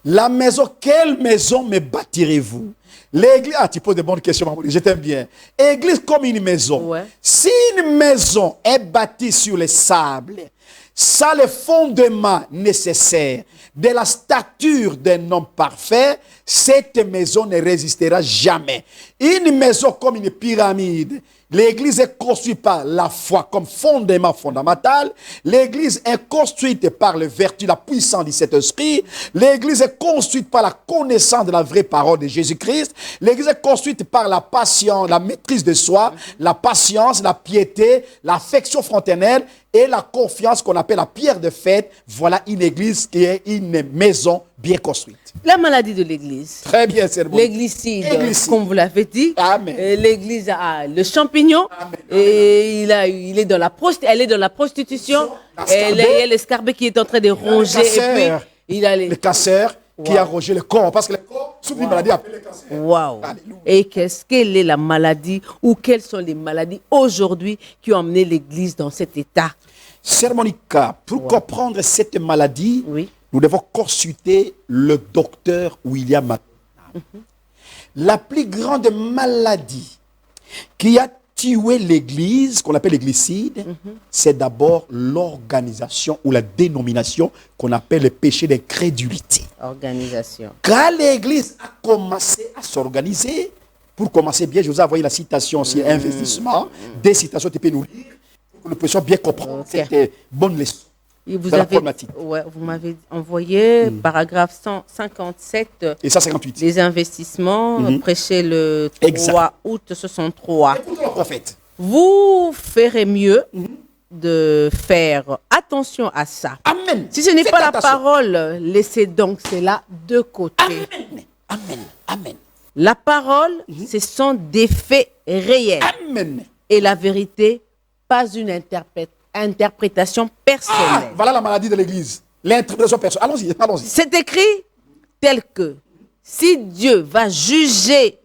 La maison, quelle maison me bâtirez-vous? L'église, tu poses de bonnes questions, maman, je t'aime bien. Église comme une maison. Ouais. Si une maison est bâtie sur le sable, ça le fondement nécessaire de la stature d'un homme parfait, cette maison ne résistera jamais. Une maison comme une pyramide, l'église est construite par la foi comme fondement fondamental. L'église est construite par les vertus, la puissance du Saint-Esprit. L'église est construite par la connaissance de la vraie parole de Jésus-Christ. L'église est construite par la patience, la maîtrise de soi, la patience, la piété, l'affection fraternelle et la confiance qu'on appelle la pierre de fête. Voilà une église qui est une maison bien construite. La maladie de l'église. Très bien, c'est bon. L'églicide, Églicide. comme vous l'avez dit. Amen. L'église a le champignon. Amen. Et il est dans la elle est dans la prostitution. Il y a l'escarbet qui est en train de ronger. Et cancer. puis, il a Le cancer qui a rongé le corps. Parce que le corps souffre d'une maladie appelée cancer. Waouh. Alléluia. Et quelle est la maladie ou quelles sont les maladies aujourd'hui qui ont amené l'église dans cet état? Sœur Monica, pour comprendre cette maladie, Oui. nous devons consulter le docteur William McDonald. La plus grande maladie qui a tué l'église, qu'on appelle l'églicide, c'est d'abord l'organisation ou la dénomination qu'on appelle le péché d'incrédulité. Organisation. Quand l'église a commencé à s'organiser, pour commencer bien, je vous ai envoyé la citation sur investissement, des citations que tu peux nous lire, pour que nous puissions bien comprendre cette bonne leçon. Et vous Dans la avez, problématique. vous m'avez envoyé, paragraphe 157, Et ça, 58. les investissements, prêché le 3 Exact. août 63. Écoutons le prophète. Vous ferez mieux de faire attention à ça. Amen. Si ce n'est Faites pas la attention. parole, laissez donc cela de côté. Amen. Amen. Amen. La parole, ce sont des faits réels. Amen. Et la vérité, pas une interprétation personnelle. Ah, voilà la maladie de l'église. L'interprétation personnelle. Allons-y, allons-y. C'est écrit tel que si Dieu va juger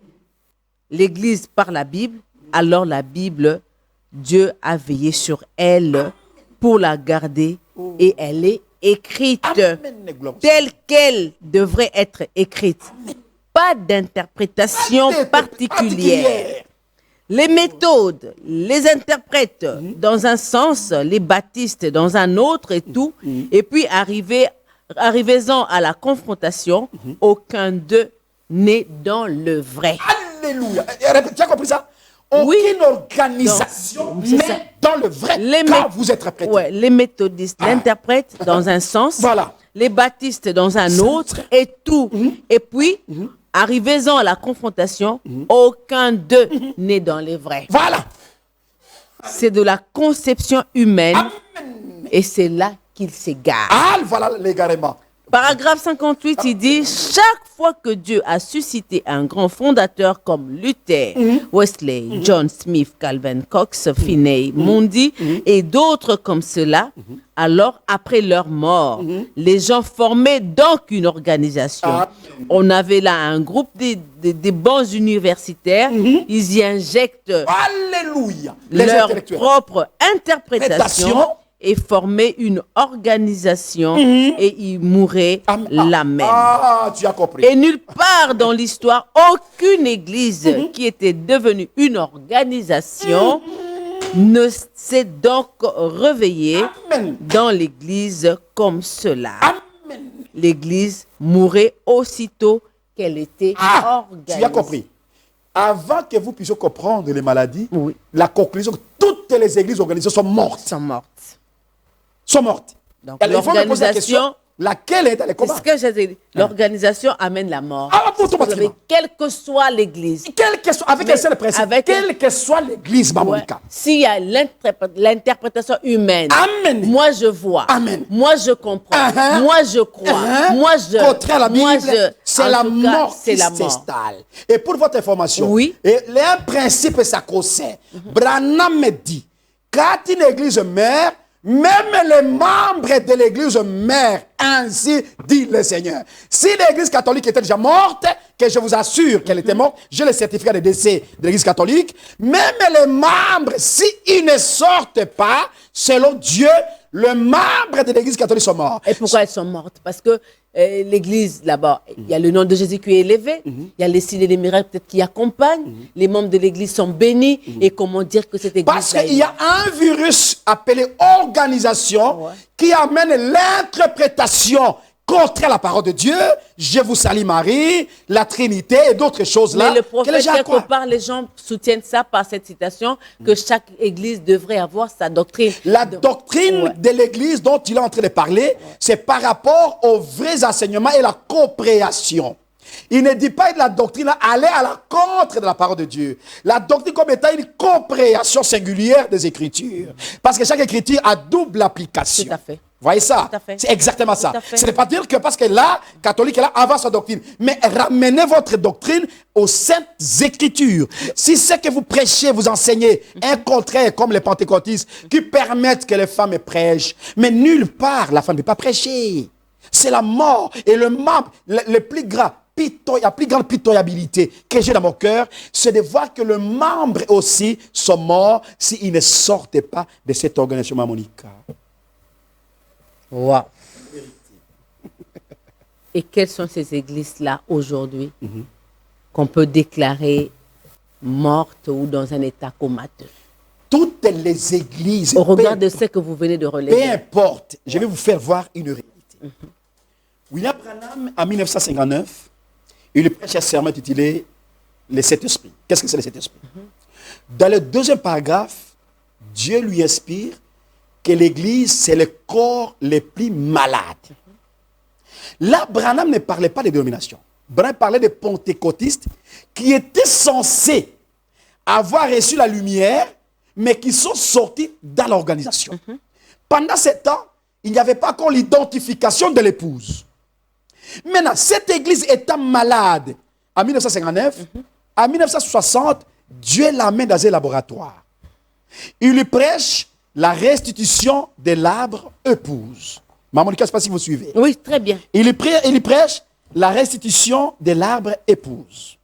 l'Église par la Bible, alors la Bible, Dieu a veillé sur elle pour la garder et elle est écrite Amen. Gloire au telle qu'elle devrait être écrite. Pas d'interprétation Seigneur. particulière. Les méthodes, les interprètes dans un sens, les baptistes dans un autre et tout. Et puis arrivez-en à la confrontation, aucun d'eux n'est dans le vrai. Alléluia. Tu as compris ça? Oui. Aucune organisation Donc, c'est ça. n'est dans le vrai Les quand vous êtes prêté. Ouais, les méthodistes l'interprètent dans un sens, Voilà. les baptistes dans un autre et tout. Et puis, arrivez-en à la confrontation, aucun d'eux n'est dans les vrais. Voilà. C'est de la conception humaine et c'est là qu'il s'égare. Ah, voilà l'égarement. Paragraphe 58, il dit « Chaque fois que Dieu a suscité un grand fondateur comme Luther, Wesley, John Smith, Calvin Cox, Finney, Moody et d'autres comme cela, alors après leur mort, les gens formaient donc une organisation. On avait là un groupe des bons universitaires, ils y injectent Alléluia. Les leur intellectuels. propre interprétation et former une organisation et y mourir la même. Ah, tu as compris. Et nulle part dans l'histoire, aucune église qui était devenue une organisation ne s'est donc réveillée Amen. dans l'église comme cela. Amen. L'église mourait aussitôt qu'elle était Ah, organisée. tu as compris. Avant que vous puissiez comprendre les maladies, Oui. la conclusion que toutes les églises organisées sont mortes. Sont mortes. Sont mortes. Donc, Alors, il faut me poser la question, l'organisation, laquelle est dans les c'est combats? ce que j'ai dit. L'organisation amène la mort. Ah, automatiquement. Quelle que soit l'église. Quelle que soit, avec Mais un seul principe, avec- quelle que soit l'église, Ouais. Monica. S'il y a l'interprétation humaine, Amen. moi je vois, Amen. moi je comprends, Uh-huh. moi je crois, Uh-huh. moi je. Contraire à la Bible, moi, c'est en la tout cas, mort c'est qui la mort. s'installe. Et pour votre information, Oui. et un principe sacro-saint. Branham me dit, quand une église meurt, même les membres de l'église meurent, ainsi dit le Seigneur. Si l'église catholique était déjà morte, que je vous assure qu'elle était morte, j'ai le certificat de décès de l'église catholique, même les membres, s'ils ne sortent pas, selon Dieu, les membres de l'église catholique sont morts. Et pourquoi elles sont mortes? Parce que l'église, là-bas, il y a le nom de Jésus qui est élevé, il y a les signes et les miracles peut-être qui accompagnent, les membres de l'église sont bénis, et comment dire que cette église... Parce qu'il y a un virus appelé organisation Ouais. qui amène l'interprétation contre la parole de Dieu. Je vous salue Marie, la Trinité et d'autres choses là. Mais le que prophète, les gens quelque croient. part, les gens soutiennent ça par cette citation, que chaque église devrait avoir sa doctrine. La Donc, doctrine ouais. de l'Église dont il est en train de parler, c'est par rapport aux vrais enseignements et la compréhension. Il ne dit pas de la doctrine aller à la contre de la parole de Dieu. La doctrine comme étant une compréhension singulière des Écritures. Parce que chaque Écriture a double application. Tout à fait. Voyez ça? Tout à fait. C'est exactement ça. Tout à fait. Ce n'est pas dire que parce que là, catholique, là, avoir sa doctrine. Mais ramenez votre doctrine aux saintes Écritures. Si ce que vous prêchez, vous enseignez un contraire comme les pentecôtistes qui permettent que les femmes prêchent, mais nulle part la femme ne peut pas prêcher. C'est la mort. Et le membre, le plus grand, la plus grande pitoyabilité que j'ai dans mon cœur, c'est de voir que le membre aussi sont morts s'ils ne sortent pas de cette organisation mamonica. Wow. Et quelles sont ces églises-là aujourd'hui qu'on peut déclarer mortes ou dans un état comateux? Toutes les églises, Au regard de ce que vous venez de peu relever. importe, je vais vous faire voir une réalité. William Branham, en 1959, il prêche un sermon intitulé Les Sept Esprits. Qu'est-ce que c'est les Sept Esprits? Dans le deuxième paragraphe, Dieu lui inspire que l'église, c'est le corps le plus malade. Là, Branham ne parlait pas des dénominations. Branham parlait des pentecôtistes qui étaient censés avoir reçu la lumière, mais qui sont sortis dans l'organisation. Pendant ce temps, il n'y avait pas encore l'identification de l'épouse. Maintenant, cette église étant malade en 1959, en 1960, Dieu l'amène dans un laboratoire. Il lui prêche la restitution de l'arbre épouse. Maman, je ne sais pas si vous suivez. Oui, très bien. Il lui prêche la restitution de l'arbre épouse.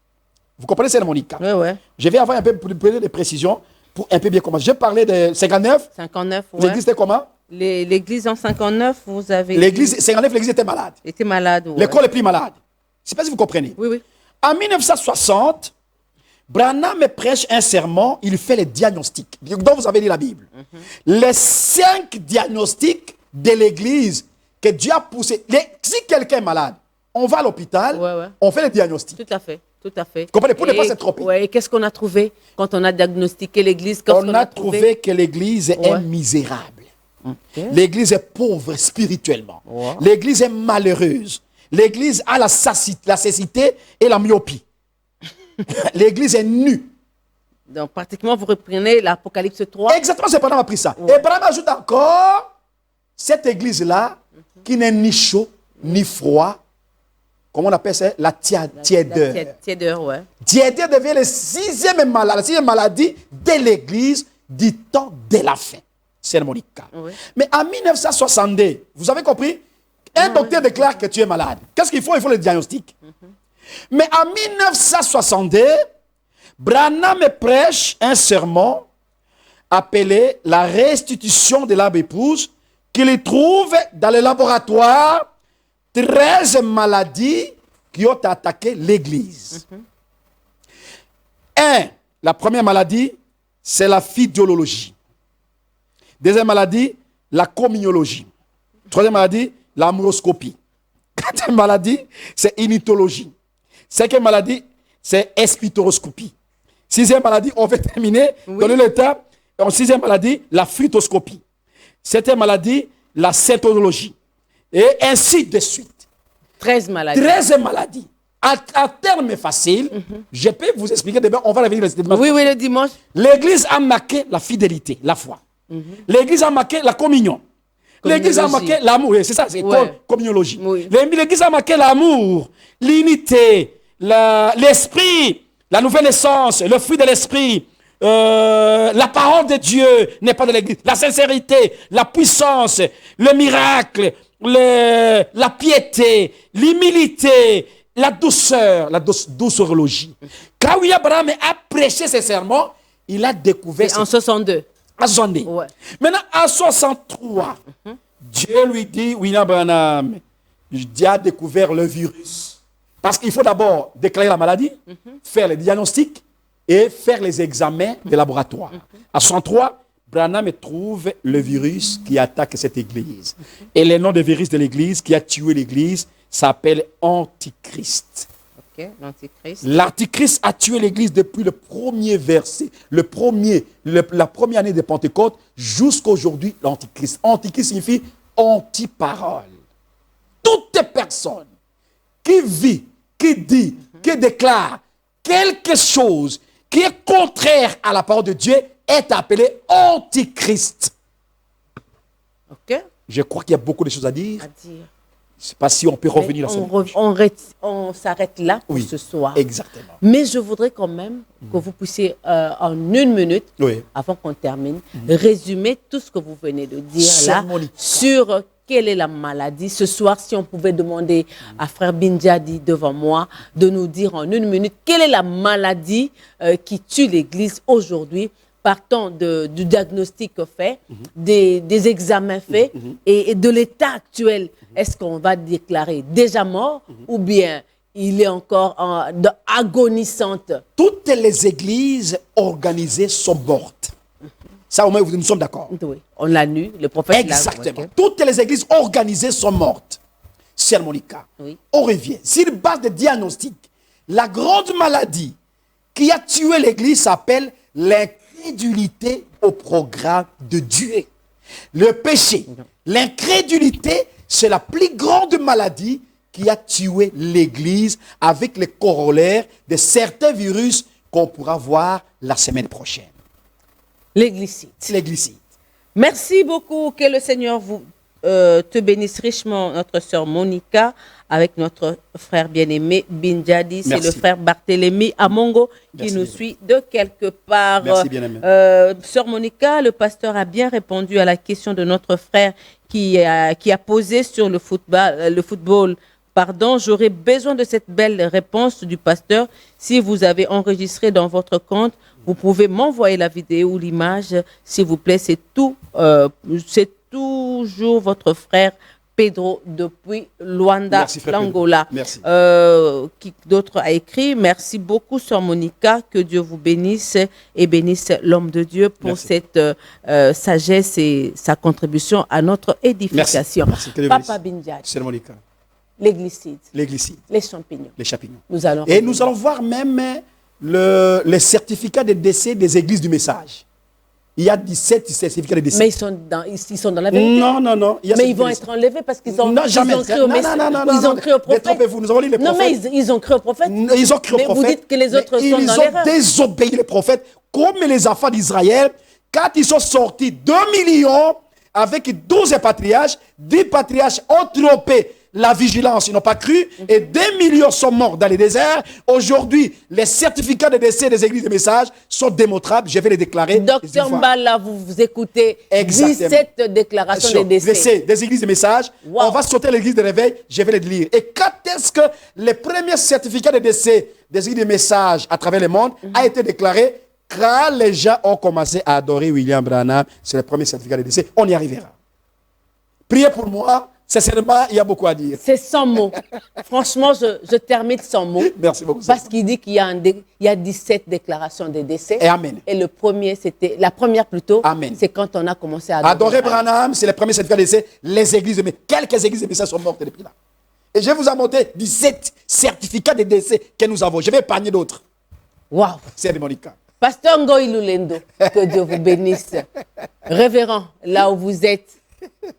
Vous comprenez, c'est Monica? Oui, oui. Je vais avoir un peu plus de précision pour un peu bien commencer. Je parlais de 59. 59, ouais. L'église était comment? L'église en 59, vous avez... L'église, 59, l'église était malade. était malade, ouais. L'école est plus malade. Je ne sais pas si vous comprenez. Oui, oui. En 1960, Branham prêche un sermon, il fait les diagnostics, dont vous avez lu la Bible. Les 5 diagnostics de l'église que Dieu a poussé. Si quelqu'un est malade, on va à l'hôpital, Ouais, ouais. on fait les diagnostics. Tout à fait, tout à fait. Comprenez, pour ne pas Et- se tromper. ouais, et qu'est-ce qu'on a trouvé quand on a diagnostiqué l'église? On a trouvé que l'église est Ouais. misérable. Ok. L'église est pauvre spirituellement. Wow. L'église est malheureuse. L'église a la cécité et la myopie. L'église est nue. Donc, pratiquement, vous reprenez l'Apocalypse 3. Exactement, c'est Branham a pris ça. Ouais. Et Branham ajoute encore cette église-là qui n'est ni chaud ni froid. Comment on appelle ça? La tiédeur. Tiédeur, ouais. Tiédeur devient la sixième maladie de l'église du temps de la fin. C'est le Monica. Oui. Mais en 1962, vous avez compris? Un docteur déclare que tu es malade. Qu'est-ce qu'il faut? Il faut le diagnostic. Mais en 1962, Branham prêche un sermon appelé la restitution de l'arbre épouse qu'il trouve dans le laboratoire 13 maladies qui ont attaqué l'église. La première maladie, c'est la physiologie. Deuxième maladie, la communiologie. Troisième maladie, l'amoroscopie. Quatrième maladie, c'est initologie. Cinquième maladie, c'est espitoroscopie. Sixième maladie, on va terminer, donner le temps. En sixième maladie, la phytoscopie. Septième maladie, la scétologie, et ainsi de suite. 13 maladies. 13 maladies. À terme facile, je peux vous expliquer demain, on va revenir le dimanche. Oui, oui, le dimanche. L'Église a marqué la fidélité, la foi. L'Église a marqué la communion. L'Église a marqué l'amour, c'est ça, c'est communiologie. Oui. L'Église a marqué l'amour, l'unité, l'esprit, la nouvelle naissance, le fruit de l'esprit, la parole de Dieu n'est pas de l'Église, la sincérité, la puissance, le miracle, la piété, l'humilité, la douceur, la doucerologie. Quand William Branham a prêché ses sermons, il a découvert... En 62. À 62. Ouais. Maintenant, en 63, Dieu lui dit, William Branham, Dieu a découvert le virus. Parce qu'il faut d'abord déclarer la maladie, faire les diagnostics et faire les examens de laboratoire. À 63, Branham trouve le virus qui attaque cette église. Et le nom de virus de l'église qui a tué l'église s'appelle Antichrist. Ok, l'Antichrist. L'Antichrist a tué l'église depuis le premier verset, la première année de Pentecôte jusqu'à aujourd'hui, l'Antichrist. Antichrist signifie anti-parole. Toute personne qui vit, qui dit, qui déclare quelque chose qui est contraire à la parole de Dieu est appelée Antichrist. Ok. Je crois qu'il y a beaucoup de choses à dire. À dire. Je ne sais pas si on peut revenir à ça. On s'arrête là pour ce soir. Exactement. Mais je voudrais quand même que vous puissiez, en 1 minute, avant qu'on termine, résumer tout ce que vous venez de dire là sur quelle est la maladie. Ce soir, si on pouvait demander à frère Binjadi devant moi de nous dire en 1 minute quelle est la maladie qui tue l'Église aujourd'hui, partant du diagnostic fait, des examens faits et de l'état actuel. Est-ce qu'on va déclarer déjà mort ou bien il est encore agonisante? Toutes les églises organisées sont mortes. Ça, au moins, nous sommes d'accord. Oui, on l'a lu, le prophète. Exactement. Okay. Toutes les églises organisées sont mortes. Sœur Monica, on revient. Sur base de diagnostic, la grande maladie qui a tué l'église s'appelle l'incrédulité au programme de Dieu. Le péché, l'incrédulité, c'est la plus grande maladie qui a tué l'église avec les corollaires de certains virus qu'on pourra voir la semaine prochaine. L'églicite. L'églicite. Merci beaucoup. Que le Seigneur te bénisse richement, notre sœur Monica, avec notre frère bien-aimé Binjadi. C'est le frère Barthélemy Amongo qui nous suit de quelque part. Merci, bien-aimé. Sœur Monica, le pasteur a bien répondu à la question de notre frère qui a posé sur le football. Pardon, j'aurais besoin de cette belle réponse du pasteur. Si vous avez enregistré dans votre compte, vous pouvez m'envoyer la vidéo ou l'image, s'il vous plaît. C'est toujours votre frère Pedro depuis Luanda, l'Angola. Merci. Qui d'autre a écrit? Merci beaucoup, sœur Monica. Que Dieu vous bénisse et bénisse l'homme de Dieu pour cette sagesse et sa contribution à notre édification. Merci. Papa Binjadi. Sœur Monica. L'églicide. L'églicide. Les champignons. Les champignons. Nous allons voir même les certificats de décès des églises du message. Il y a 17 certificats de décès. Mais ils sont dans la vérité. Non. Mais ils vont être enlevés parce qu'ils ont cru au message. Ils ont cru au prophète. Détrompez-vous, nous avons lu les prophètes. Non, mais ils ont cru au prophète. Ils ont cru au prophète. Mais vous dites que les autres sont dans l'erreur. Ils ont désobéi les prophètes, comme les enfants d'Israël. Quand ils sont sortis 2 millions avec 12 patriarches, 10 patriarches ont trompé la vigilance, ils n'ont pas cru, et 2 millions sont morts dans les déserts. Aujourd'hui, les certificats de décès des églises de messages sont démontrables, je vais les déclarer. Docteur Mbala, vous écoutez 17 déclarations de décès des églises de messages. Wow. On va sauter l'église de réveil, je vais les lire. Et quand est-ce que les premiers certificats de décès des églises de messages à travers le monde a été déclaré? Quand les gens ont commencé à adorer William Branham, c'est le premier certificat de décès, on y arrivera. Priez pour moi. Sincèrement, il y a beaucoup à dire. C'est 100 mots. Franchement, je termine 100 mots. Merci beaucoup. Parce qu'il dit qu'il y a 17 déclarations de décès. Et amen. Et la première plutôt, c'est quand on a commencé à adorer Branham, c'est le premier certificat de décès. Les églises, mais quelques églises de décès sont mortes depuis là. Et je vais vous en montrer 17 certificats de décès que nous avons. Je vais épargner d'autres. Waouh. C'est Monica. Pasteur Ngoï Lulendo, que Dieu vous bénisse. Révérend, là où vous êtes,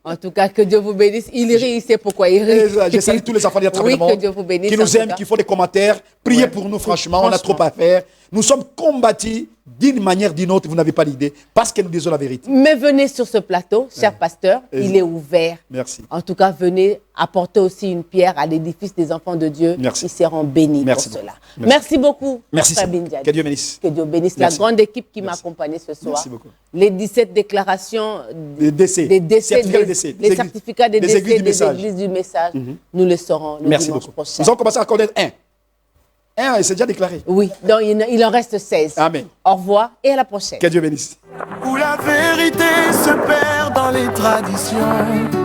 En tout cas, que Dieu vous bénisse. Il rit, il sait pourquoi il rit. Je salue tous les enfants de travers Oui, du monde que Dieu vous bénisse. qui en nous tout aiment, cas. qui font des commentaires. Priez pour nous, franchement, on a trop à faire. Nous sommes combattus d'une manière ou d'une autre, vous n'avez pas l'idée, parce que nous disons la vérité. Mais venez sur ce plateau, cher pasteur, il est ouvert. Merci. En tout cas, venez apporter aussi une pierre à l'édifice des enfants de Dieu. Merci. Ils seront bénis Merci pour cela. beaucoup. Merci beaucoup, Merci. frère Bindiadi. Que Dieu bénisse. Que Dieu bénisse Merci. la grande équipe qui m'a Merci. accompagné ce soir. Merci beaucoup. Les 17 déclarations Des décès. des décès, Certificats de décès. les certificats des des décès aiguilles du des message. églises du message, nous le saurons le Merci dimanche beaucoup. prochain. Nous allons commencer à connaître un. Un, et c'est déjà déclaré. Oui, donc il en reste 16. Amen. Au revoir et à la prochaine. Que Dieu bénisse. Où la vérité se perd dans les traditions.